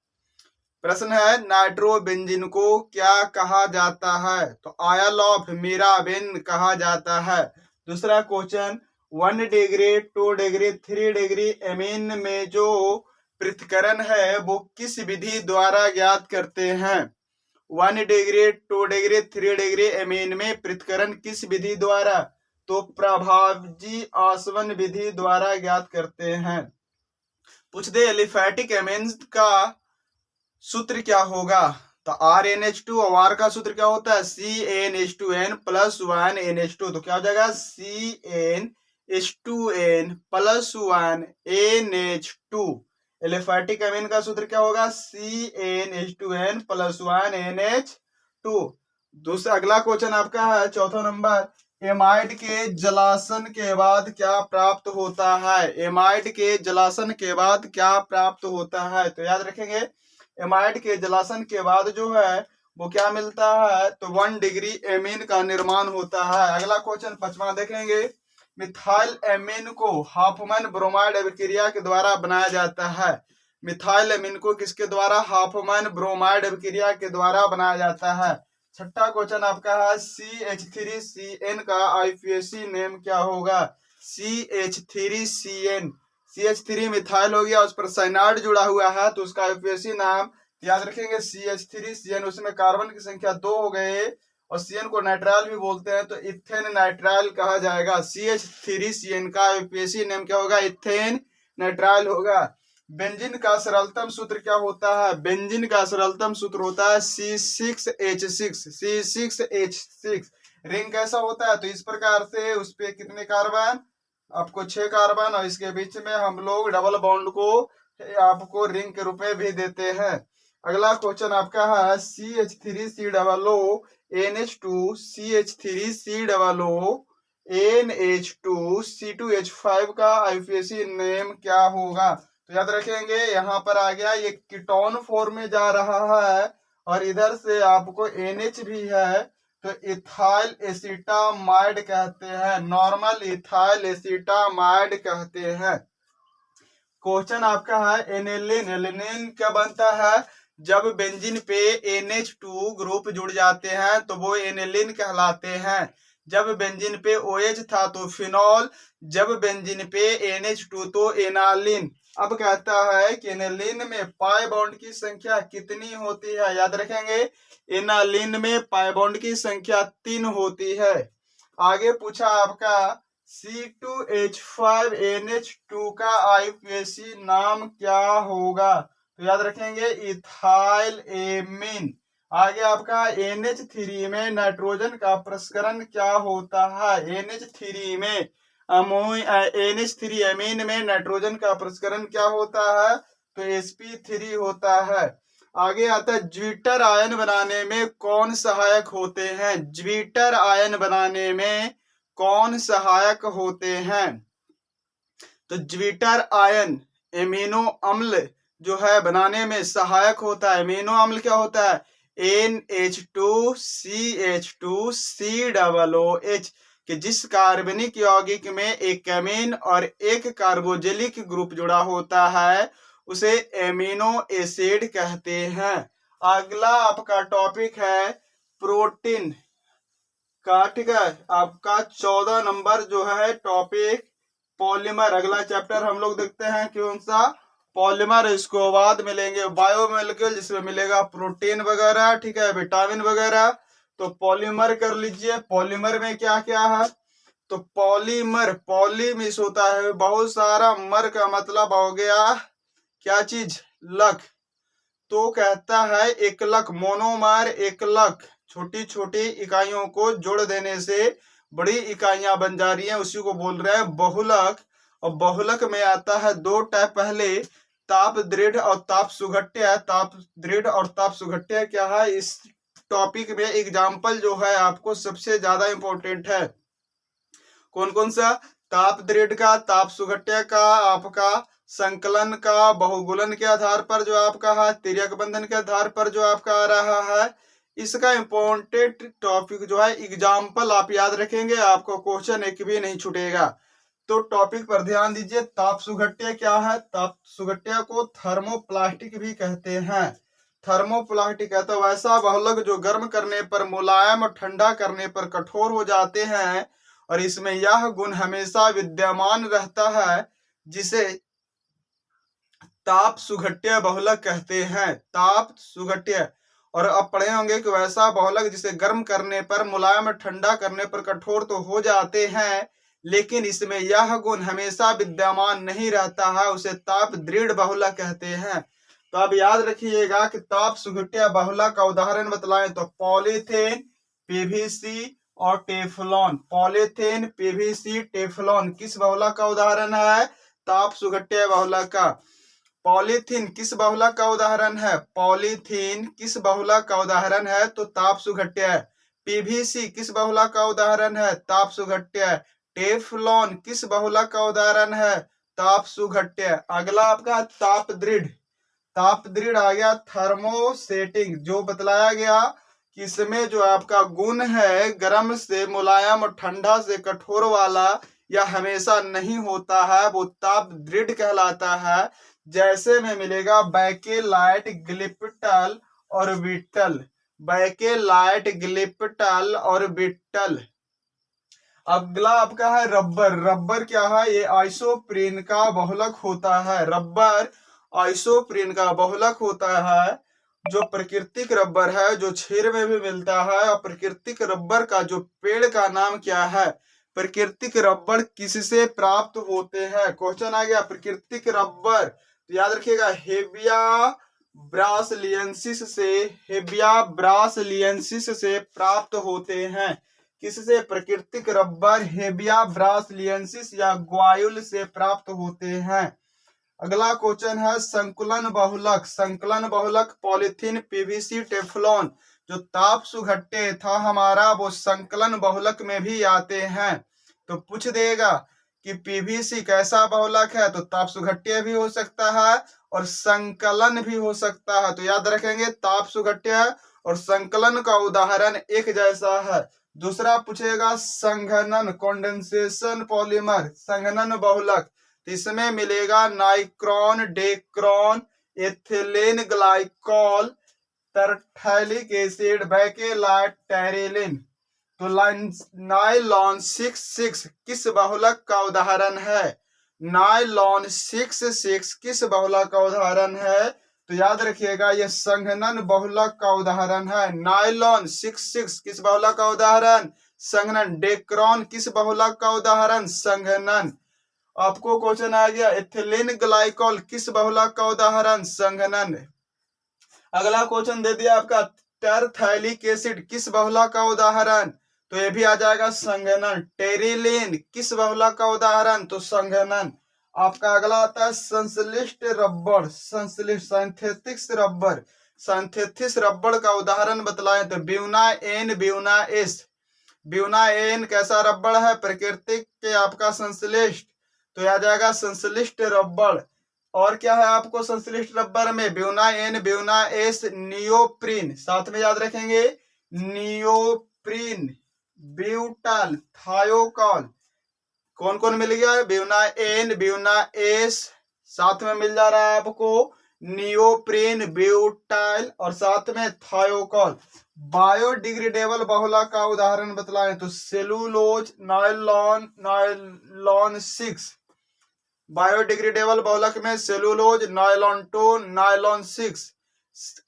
प्रश्न है नाइट्रोबेंजीन को क्या कहा जाता है? तो आयल ऑफ मीराबेन कहा जाता है। दूसरा question 1 degree 2 degree 3 degree amine में जो पृथक्करण है वो किस विधि द्वारा ज्ञात करते हैं? 1 डिग्री 2 डिग्री 3 डिग्री एमीन में पृथक्करण किस विधि द्वारा? तो प्रभावजी आसवन विधि द्वारा ज्ञात करते हैं। पूछ दे एलिफैटिक एमीन्स का सूत्र क्या होगा? तो RnH2 और R का सूत्र क्या होता है? CnH2n plus 1 NH2। तो क्या हो जाएगा? CnH2n plus 1 NH2। Aliphatic amine का सूत्र क्या होगा? CnH2n plus 1 NH2। दूसरा अगला क्वेश्चन आपका है 4 नंबर, एमाइड के जलासन के बाद क्या प्राप्त होता है? एमाइड के जलासन के बाद क्या प्राप्त होता है? तो याद रखेंगे एमाइड के जलासन के बाद जो है वो क्या मिलता है? तो 1 डिग्री एमीन का निर्माण होता है। अगला क्वेश्चन 5वां देखेंगे, मिथाइल एमीन को हाफमैन ब्रोमाइड अभिक्रिया के द्वारा बनाया जाता है। मिथाइल एमीन को किसके द्वारा? हाफमैन ब्रोमाइड अभिक्रिया के द्वारा बनाया जाता है। छठा क्वेश्चन आपका है CH3CN का IUPAC नेम क्या होगा? CH3CN, CH3 मिथाइल हो गया, उस पर साइनाइड जुड़ा हुआ है तो उसका IUPAC नाम याद रखेंगे CH3CN। उसमें कार्बन की संख्या 2 हो गए और CN को नाइट्राइल भी बोलते हैं तो इथेन नाइट्राइल कहा जाएगा। CH3CN का IUPAC नेम क्या होगा? इथेन नाइट्राइल होगा। बेंजीन का सरलतम सूत्र क्या होता है? बेंजीन का सरलतम सूत्र होता है C6H6। C6H6 रिंग कैसा होता है? तो इस प्रकार से उस पे कितने कार्बन? आपको 6 कार्बन और इसके बीच में हम लोग डबल बॉन्ड को आपको रिंग के रूप में भी देते हैं। अगला क्वेश्चन आपका है CH3COO NH2 CH3COO NH2 C2H5 का IUPAC नेम क्या होगा? तो याद रखेंगे यहाँ पर आ गया ये कीटोन फॉर्म में जा रहा है और इधर से आपको NH भी है तो इथाइल एसिटामाइड कहते हैं, नॉर्मल इथाइल एसिटामाइड कहते हैं। क्वेश्चन आपका है एनिलीन। एनिलीन क्या बनता है? जब बेंजीन पे NH2 ग्रुप जुड़ जाते हैं तो वो एनिलीन कहलाते हैं। जब बेंजीन पे OH था तो फिनॉल, जब बेंजीन पे NH2 तो एनालिन। अब कहता है कि एनालिन में पाई बॉन्ड की संख्या कितनी होती है? याद रखेंगे एनालिन में पाई बॉन्ड की संख्या 3 होती है। आगे पूछा आपका C2H5NH2 का IUPAC नाम क्या होगा? तो याद रखेंगे इथाइल एमीन। आगे आपका NH3 में नाइट्रोजन का प्रसंस्करण क्या होता है? NH3 में NH3 एमीन में नाइट्रोजन का प्रसंस्करण क्या होता है? तो sp3 होता है। आगे आता है ज्विटर आयन बनाने में कौन सहायक होते हैं? ज्विटर आयन बनाने में कौन सहायक होते हैं? तो ज्विटर आयन एमिनो अम्ल जो है बनाने में सहायक होता है। एमिनो अम्ल क्या होता है? NH2CH2COOH कि जिस कार्बनिक यौगिक में एक एमीन और एक कार्बोजिलिक ग्रुप जुड़ा होता है उसे एमिनो एसिड कहते हैं। अगला आपका टॉपिक है प्रोटीन का, ठीक है, आपका 14 नंबर जो है टॉपिक पॉलीमर। अगला चैप्टर हम लोग देखते हैं कौन सा? पॉलीमर। इसको बाद मिलेंगे बायोमोलिक्यूल जिसमें मिलेगा प्रोटीन वगैरह, ठीक है, विटामिन वगैरह। तो पॉलीमर कर लीजिए। पॉलीमर में क्या क्या है? तो पॉलीमर, पॉली मिस होता है बहुत सारा, मर का मतलब हो गया क्या चीज? लक। तो कहता है एकलक, मोनोमर एकलक, छोटी छोटी इकाइयों को जोड़ देने से बड़ी इकाइयां बन जा रही हैं, उसी को बोल रहे हैं बहुलक। और बहुलक में आता है 2 टाइप, पहले ताप दृढ़ और ताप सुघट्य। ताप दृढ़ और ताप सुघट्य क्या है? इस टॉपिक में एग्जाम्पल जो है आपको सबसे ज्यादा इंपॉर्टेंट है। कौन कौन सा? ताप दृढ़ का, ताप सुघट्य का, आपका संकलन का, बहुगुलन के आधार पर जो आपका है, तिर्यक बंधन के आधार पर जो आपका आ रहा है। इसका इंपॉर्टेंट टॉपिक जो है एग्जाम्पल आप याद रखेंगे, आपको क्वेश्चन एक भी नहीं छूटेगा। तो टॉपिक पर ध्यान दीजिए। ताप सुघट्य क्या है? ताप सुघट्य को थर्मोप्लास्टिक भी कहते हैं। थर्मोप्लास्टिक है तो वैसा बहुलक जो गर्म करने पर मुलायम और ठंडा करने पर कठोर हो जाते हैं, और इसमें यह गुण हमेशा विद्यमान रहता है, जिसे ताप सुघट्य बहुलक कहते हैं। ताप सुघट्य। और अब पढ़े होंगे कि वैसा बहुलक जिसे गर्म करने पर मुलायम, ठंडा करने पर कठोर तो हो जाते हैं, लेकिन इसमें यह गुण हमेशा विद्यमान नहीं रहता है, उसे ताप दृढ़ बहुलक कहते हैं। तो अब याद रखिएगा कि ताप सुघट्य बहुलक का उदाहरण बतलाएं तो पॉलीथीन, पीवीसी और टेफ्लॉन। पॉलीथीन, पीवीसी, टेफ्लॉन किस बहुलक का उदाहरण है? ताप सुघट्य बहुलक का। पॉलीथीन किस बहुलक का उदाहरण है? पॉलीथीन किस बहुलक का उदाहरण है? तो ताप सुघट्य। पीवीसी किस बहुलक का उदाहरण है? ताप सुघट्य। टेफ्लॉन किस बहुलक का उदाहरण है? ताप सुघट्य। अगला आपका ताप दृढ़। ताप दृढ़ आ गया थर्मोसेटिंग, जो बतलाया गया कि इसमें जो आपका गुण है गर्म से मुलायम और ठंडा से कठोर वाला, यह हमेशा नहीं होता है, वो ताप दृढ़ कहलाता है। जैसे में मिलेगा बैकेलाइट, ग्लिप्टल और विट्टल। बैकेलाइट, ग्लिप्टल और विट्टल। अगला आपका है रबर। रबर क्या है? ये आइसोप्रीन का बहुलक होता है। रबर आइसोप्रीन का बहुलक होता है। जो प्राकृतिक रबर है, जो क्षीर में भी मिलता है। और प्राकृतिक रबर का जो पेड़ का नाम क्या है? प्राकृतिक रबर किससे प्राप्त होते हैं? क्वेश्चन आ गया प्राकृतिक रबर, तो याद रखिएगा हेबिया ब्रासिलियंसिस से, हेबिया ब्रासिलियंसिस से प्राप्त होते हैं। किससे? प्राकृतिक रबर हेबिया ब्रासिलियंसिस या ग्वायुल से प्राप्त होते हैं। अगला क्वेश्चन है संकुलन बहुलक। संकलन बहुलक पॉलीथीन, पीवीसी, टेफ्लॉन जो ताप सुघट्य था हमारा, वो संकलन बहुलक में भी आते हैं। तो पूछ देगा कि पीवीसी कैसा बहुलक है? तो ताप सुघट्य भी हो सकता है और संकलन भी हो सकता है। तो याद रखेंगे ताप सुघट्य और संकलन का उदाहरण एक जैसा है। दूसरा पूछेगा संघनन, कंडेंसेशन पॉलीमर, संघनन बहुलक। इसमें मिलेगा नाइक्रोन, dacron, ethylene glycol, terephthalic acid, bakelite, terylene. तो नाइलॉन 66 किस बहुलक का उदाहरण है? नाइलॉन 66 किस बहुलक का उदाहरण है? तो याद रखिएगा ये संघनन बहुलक का उदाहरण है। नाइलॉन 66 किस बहुलक का उदाहरण? संघनन। डेक्रोन किस बहुलक का उदाहरण? संघनन। आपको क्वेश्चन आ गया एथिलीन ग्लाइकॉल किस बहुलक का उदाहरण? संघनन। अगला क्वेश्चन दे दिया आपका टरथैलिक एसिड किस बहुलक का उदाहरण? तो ये भी आ जाएगा संघनन। टेरिलिन किस बहुलक का उदाहरण? तो संघनन। आपका अगला आता है संश्लिष्ट रबर, संश्लिष्ट सिंथेटिक्स रबर। सिंथेटिक्स रबर का उदाहरण बतलाएं तो Buna N, Buna S. Buna N कैसा रबर है? प्राकृतिक के आपका संश्लिष्ट, तो आ जाएगा संश्लिष्ट रबर। और क्या है आपको संश्लिष्ट रबर में? Buna N, Buna S, neoprene, साथ में याद रखेंगे नियोप्रीन, ब्यूटाल, थायोकॉल। कौन कौन मिल गया? ब्यूना एन, ब्यूना एस, साथ में मिल जा रहा है आपको नियोप्रीन, ब्यूटाइल और साथ में थायोकॉल। बायोडिग्रेडेबल बहुलक का उदाहरण बतलाएं तो सेलुलोज, नायलॉन, नायलॉन 6। बायोडिग्रेडेबल बहुलक में सेलुलोज, नायलॉन 2, नायलॉन 6।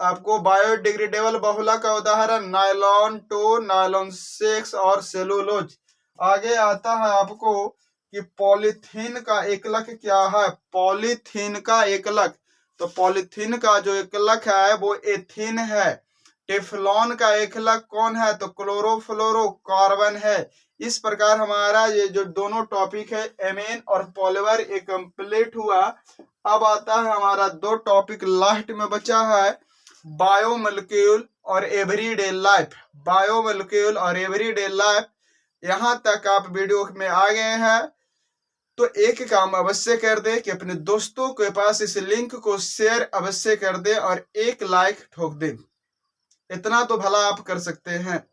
आपको बायोडिग्रेडेबल बहुलक का उदाहरण नायलॉन 2, नायलॉन 6 और सेलुलोज। आगे आता है आपको कि पॉलीथीन का एकलक क्या है? पॉलीथीन का एकलक, तो पॉलीथीन का जो एकलक है वो एथीन है। टेफ्लॉन का एकलक कौन है? तो क्लोरोफ्लोरोकार्बन है। इस प्रकार हमारा ये जो दोनों टॉपिक है एमेन और पॉलीमर ये कंप्लीट हुआ। अब आता है हमारा दो टॉपिक लास्ट में बचा है, बायोमोलिक्यूल और एवरीडे लाइफ। बायोमोलिक्यूल और एवरीडे लाइफ, यहाँ तक आप वीडियो में आ गए हैं तो एक काम अवश्य कर दे कि अपने दोस्तों के पास इस लिंक को शेयर अवश्य कर दे और एक लाइक ठोक दे। इतना तो भला आप कर सकते हैं।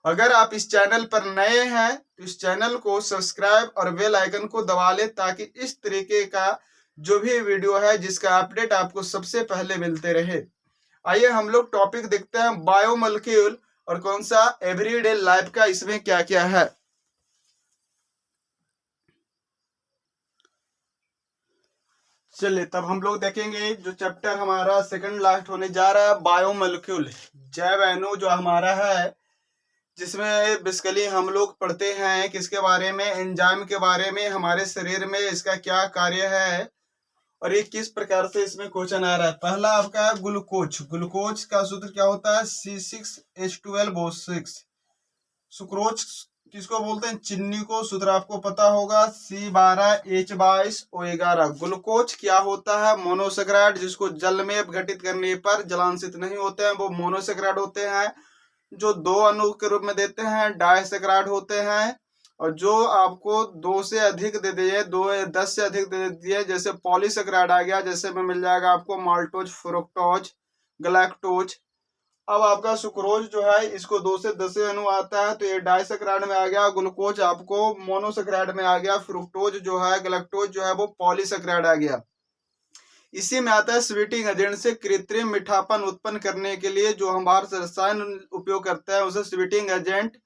अगर आप इस चैनल पर नए हैं तो इस चैनल को सब्सक्राइब और बेल आइकन को दबा ले, ताकि इस तरीके का जो भी वीडियो है जिसका अपडेट आपको सबसे पहले मिलते रहे। आइए हम लोग टॉपिक देखते हैं बायोमोलिक्यूल और कौन सा एवरीडे लाइफ का, इसमें क्या क्या है। चलिए तब हम लोग देखेंगे जो चैप्टर हमारा सेकंड लास्ट होने जा रहा है, बायोमोलिक्यूल, जैव अणु जो हमारा है, जिसमें बेसिकली हम लोग पढ़ते हैं किसके बारे में, एंजाइम के बारे में, हमारे शरीर में इसका क्या कार्य है और ये किस प्रकार से इसमें क्वेश्चन आ रहा है। पहला आपका है ग्लूकोज। ग्लूकोज का सूत्र क्या होता है, C6H12O6। सुक्रोज किसको बोलते हैं, चीनी को, सूत्र आपको पता होगा C12H22O11। ग्लूकोज क्या होता है, मोनोसेक्राइड, जिसको जल में अपघटित करने पर जलांशित नहीं होते हैं वो मोनोसेक्राइड होते हैं। जो 2 अणु के रूप में देते हैं डाइसेक्राइड होते हैं। और जो आपको 2 से अधिक दे दिए, 2 या 10 से अधिक दे दिए, जैसे पॉलीसेक्राइड आ गया, जैसे में मिल जाएगा आपको माल्टोज, फ्रुक्टोज, गलैक्टोज। अब आपका सुक्रोज जो है, इसको 2 से 10 अणु आता है तो ये डाइसेक्राइड में आ गया। ग्लूकोज आपको मोनोसेक्राइड में आ गया। फ्रुक्टोज जो है, गलैक्टोज जो है वो पॉलीसेक्राइड आ गया। इसी में आता है स्वीटिंग एजेंट से कृत्रिम मीठापन उत्पन्न करने के लिए जो हम बाहर से रसायन उपयोग करते हैं उसे स्वीटिंग एजेंट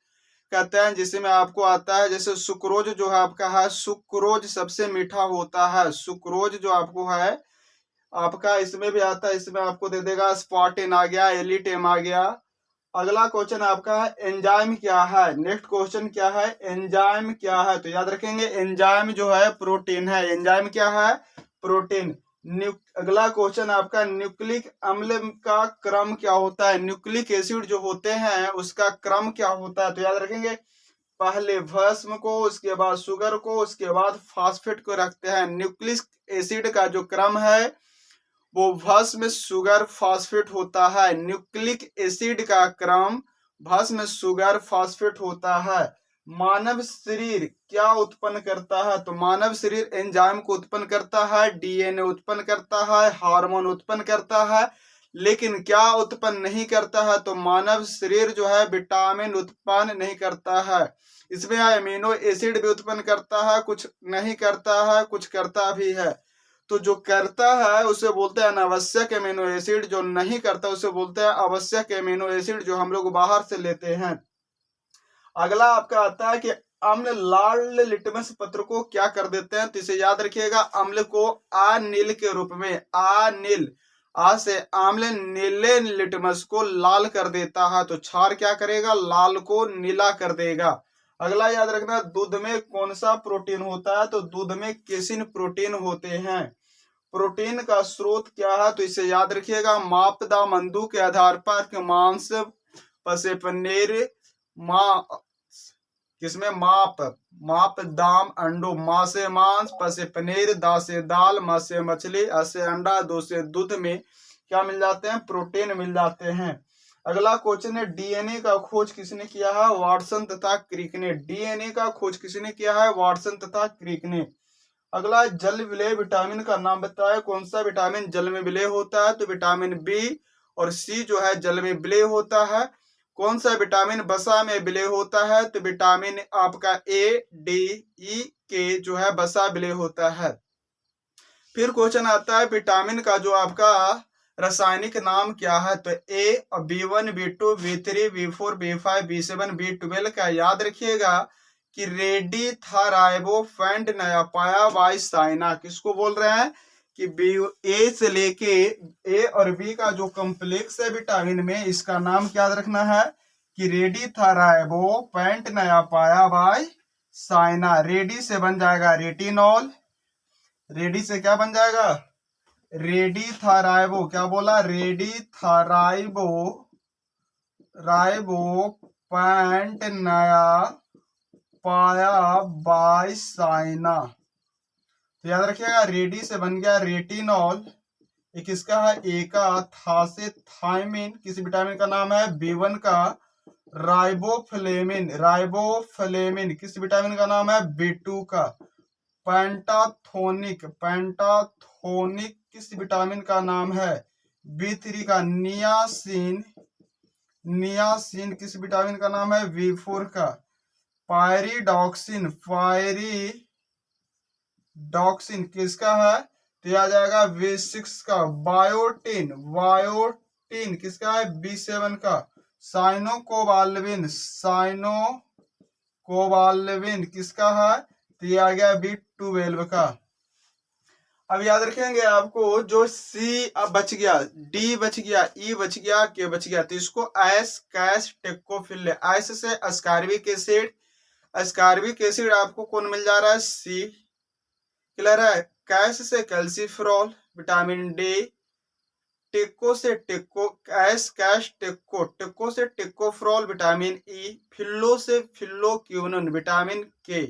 कहते हैं। जिसमें आपको आता है जैसे सुक्रोज जो है आपका है, सुक्रोज सबसे मीठा होता है। सुक्रोज जो आपको है आपका इसमें भी आता है, इसमें आपको दे देगा स्पार्टिन आ गया, एलिटेम आ गया। अगला क्वेश्चन आपका है एंजाइम क्या है। नेक्स्ट क्वेश्चन क्या है, एंजाइम क्या है, तो याद रखेंगे एंजाइम जो है प्रोटीन है। एंजाइम क्या है, प्रोटीन। अगला क्वेश्चन आपका न्यूक्लिक अम्ल का क्रम क्या होता है। न्यूक्लिक एसिड जो होते हैं उसका क्रम क्या होता है, तो याद रखेंगे पहले भस्म को, उसके बाद शुगर को, उसके बाद फास्फेट को रखते हैं। न्यूक्लिक एसिड का जो क्रम है वो भस्म, शुगर, फास्फेट होता है। न्यूक्लिक एसिड का क्रम भस्म, शुगर, फास्फेट होता है। मानव शरीर क्या उत्पन्न करता है, तो मानव शरीर एंजाइम को उत्पन्न करता है, डीएनए उत्पन्न करता है, हार्मोन उत्पन्न करता है। लेकिन क्या उत्पन्न नहीं करता है, तो मानव शरीर जो है विटामिन उत्पन्न नहीं करता है। इसमें अमीनो एसिड भी उत्पन्न करता है, कुछ नहीं करता है, कुछ करता भी है। तो जो करता है उसे बोलते हैं अनावश्यक एमिनो एसिड, जो नहीं करता उसे बोलते हैं आवश्यक एमिनो एसिड, जो हम लोग बाहर से लेते हैं। अगला आपका आता है कि अम्ल लाल लिटमस पत्र को क्या कर देते हैं, तो इसे याद रखिएगा, अम्ल को अनिल के रूप में, अनिल, आ से अम्ल नीले लिटमस को लाल कर देता है। तो क्षार क्या करेगा, लाल को नीला कर देगा। अगला याद रखना, दूध में कौन सा प्रोटीन होता है, तो दूध में केसिन प्रोटीन होते हैं। प्रोटीन का स्रोत क्या है, तो इसे याद रखिएगा, मापदंडों के आधार पर मांस, पसे पनीर, किसमें माप दाम अंडो, माँ से मांस, प से पनीर, दा से दाल, म से मछली, अ से अंडा, दो से दूध में क्या मिल जाते हैं, प्रोटीन मिल जाते हैं। अगला क्वेश्चन है डीएनए का खोज किसने किया है, वाटसन तथा क्रिक ने। डीएनए का खोज किसने किया है, वाटसन तथा क्रिक ने। अगला जल विलेय विटामिन का नाम बताए, कौन सा विटामिन जल में विलेय होता है, तो विटामिन बी और सी जो है जल में विलेय होता है। कौन सा विटामिन वसा में विलेय होता है, तो विटामिन आपका ए, डी, ई, के जो है वसा विलेय होता है। फिर क्वेश्चन आता है विटामिन का जो आपका रासायनिक नाम क्या है, तो ए, B1, B2, B3, B4, B5, B7, B12 का याद रखिएगा कि रेडी था राइबोफ्लाविन नया पाया बाई साइना। किसको बोल रहे हैं कि बी, ए से लेके ए और बी का जो कॉम्प्लेक्स है विटामिन में, इसका नाम क्या रखना है कि रेडी था राइबोफ्लाविन नया पाया बाई साइना। रेडी से बन जाएगा रेटिनॉल, रेडी से क्या बन जाएगा, रेडी था राइबो, क्या बोला, रेडी था राइबोफ्लाविन नया पाया बाय साइना। तो याद रखिएगा रेडी से बन गया रेटिनॉल। एक किसका है, ए का, था से थायमिन, किसी विटामिन का नाम है। B1 का राइबोफ्लेविन किस विटामिन का नाम है, B2 का। पेंटाथोनिक किस विटामिन का नाम है, B3 का। नियासिन किस विटामिन का नाम है, B4 का। पायरिडॉक्सिन किसका है, तो आ जाएगा B6 का। बायोटिन प्रोटीन किसका है, B7 का। साइनोकोबाल्बिन किसका है, तो ये आ गया B12 का। अब याद रखेंगे आपको, जो सी अब बच गया, डी बच गया, ई बच गया, के बच गया, तो इसको एस कैस टेकोफिल, एस से अस्कार्बिक एसिड, अस्कार्बिक एसिड आपको कौन मिल जा रहा है, सी, क्लियर है। कैस से कैल्सीफेरॉल विटामिन डी, टेको से टेको कैस कैश टेको, टेको से टेकोफ्रॉल विटामिन ई, फिल्लो से फिल्लोक्यूनिन विटामिन के,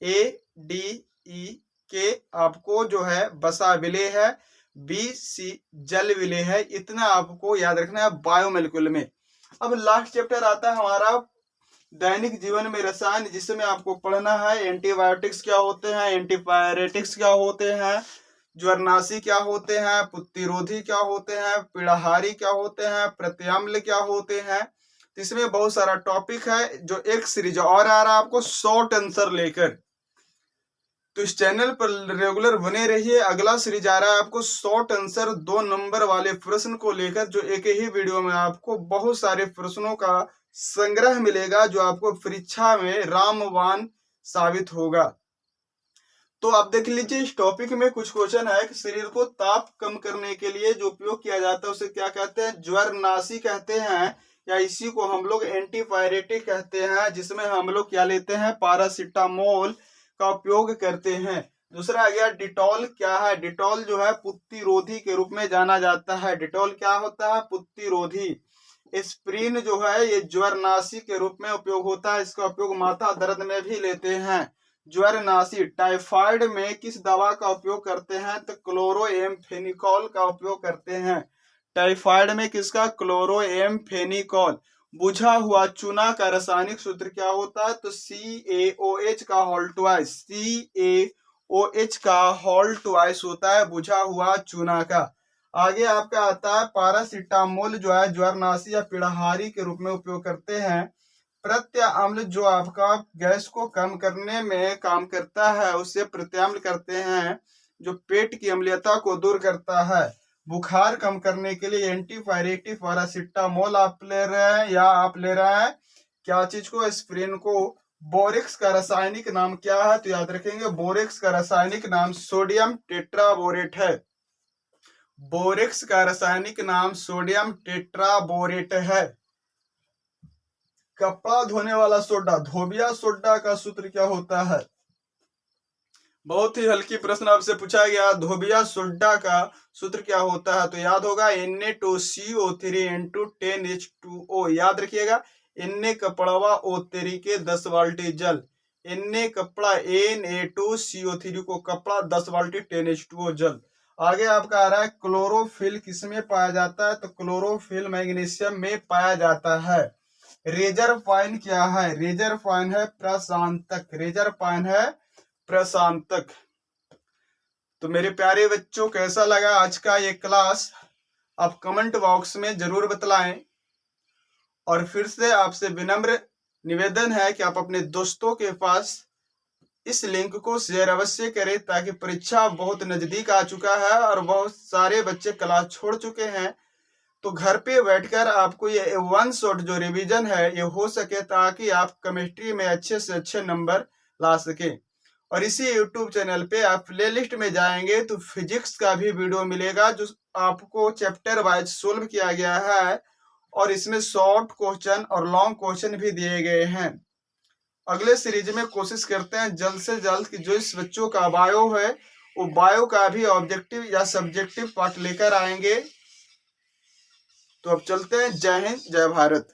ए डी ई के आपको जो है बसा विलेय है, बी सी जल विलेय है। इतना आपको याद रखना है बायोमोलिक्यूल में। अब लास्ट चैप्टर आता है हमारा दैनिक जीवन में रसायन, जिसमें आपको पढ़ना है एंटीबायोटिक्स क्या होते हैं, एंटीपायरेटिक्स क्या होते हैं, ज्वरनाशी क्या होते हैं, प्रतिरोधी क्या होते हैं, पीड़ाहारी क्या होते हैं, प्रत्याम्ल क्या होते हैं। इसमें बहुत सारा टॉपिक है, जो एक सीरीज और आ रहा है आपको शॉर्ट आंसर लेकर, तो इस चैनल पर रेगुलर बने रहिए। अगला सीरीज आ रहा है आपको शॉर्ट आंसर 2 नंबर वाले प्रश्न को लेकर, जो एक ही वीडियो में आपको बहुत सारे प्रश्नों का संग्रह मिलेगा, जो आपको परीक्षा में रामबाण साबित होगा। तो आप देख लीजिए, इस टॉपिक में कुछ क्वेश्चन है कि शरीर को ताप कम करने के लिए जो उपयोग किया जाता है उसे क्या कहते हैं, ज्वरनाशी कहते हैं, या इसी को हम लोग एंटीपायरेटिक कहते हैं, जिसमें हम लोग क्या लेते हैं, पैरासीटामोल का उपयोग करते हैं। दूसरा आ गया डिटॉल, क्या है, डिटॉल जो है प्रतिरोधी के रूप में जाना जाता है। डिटॉल क्या होता है, प्रतिरोधी। एस्प्रिन जो है ये ज्वरनाशी के रूप में उपयोग होता है, इसका उपयोग माथा दर्द में भी लेते हैं। ज्वरनाशी। टाइफाइड में किस दवा का उपयोग करते हैं, तो क्लोरोएम्फेनिकॉल का उपयोग करते हैं। टाइफाइड में किसका, क्लोरोएम्फेनिकॉल। बुझा हुआ चूना का रासायनिक सूत्र क्या होता है, तो CaOH का होल ट्वाइस, CaOH का होल ट्वाइस होता है बुझा हुआ चूना का। आगे आपका आता है पैरासीटामोल, जो है ज्वरनाशी या पीड़ाहारी के रूप में उपयोग करते हैं। प्रत्याम्ल जो आपका गैस को कम करने में काम करता है, उसे प्रत्याम्ल करते हैं, जो पेट की अम्लीयता को दूर करता है। बुखार कम करने के लिए एंटीपायरेटिक पैरासीटामोल आप ले रहे हैं, या आप ले रहे हैं क्या चीज को, एस्प्रिन को। बोरेक्स का रासायनिक नाम क्या है, तो याद रखेंगे बोरेक्स का रासायनिक नाम सोडियम टेट्राबोरेट है। बोरेक्स का रासायनिक नाम सोडियम टेट्राबोरेट है। कपड़ा धोने वाला सोडा, धोबिया सोडा का सूत्र क्या होता है, बहुत ही हल्की प्रश्न आपसे पूछा गया, धोबिया सोडा का सूत्र क्या होता है, तो याद होगा Na2CO3 × 10H2O। याद रखिएगा, Na कपड़वा O3 के 10 बाल्टी जल, Na कपड़ा Na2CO3 को कपड़ा 10 बाल्टी 10H2O जल। आगे आपका आ रहा है क्लोरोफिल किसमें पाया जाता है, तो क्लोरोफिल मैग्नीशियम में पाया जाता है। रेजरपाइन क्या है, रेजरपाइन है प्रशांतक, रेजरपाइन है प्रशांतक। तो मेरे प्यारे बच्चों, कैसा लगा आज का ये क्लास, आप कमेंट बॉक्स में जरूर बतलाएं। और फिर से आपसे विनम्र निवेदन है कि आप अपने दोस्तों के पास इस लिंक को शेयर अवश्य करें, ताकि परीक्षा बहुत नजदीक आ चुका है और बहुत सारे बच्चे क्लास छोड़ चुके हैं। तो घर पे बैठकर आपको ये 1 शॉट जो रिवीजन है ये हो सके, ताकि आप केमिस्ट्री में अच्छे से अच्छे नंबर ला सके। और इसी YouTube चैनल पे आप प्लेलिस्ट में जाएंगे तो फिजिक्स का भी वीडियो मिलेगा, जो आपको चैप्टर वाइज सोल्व किया गया है, और इसमें शॉर्ट क्वेश्चन और लॉन्ग क्वेश्चन भी दिए गए हैं। अगले सीरीज में कोशिश करते हैं जल्द से जल्द कि जो इस बच्चों का बायो है, वो बायो का भी ऑब्जेक्टिव या सब्जेक्टिव पार्ट लेकर आएंगे। तो अब चलते हैं। जय हिंद, जय भारत।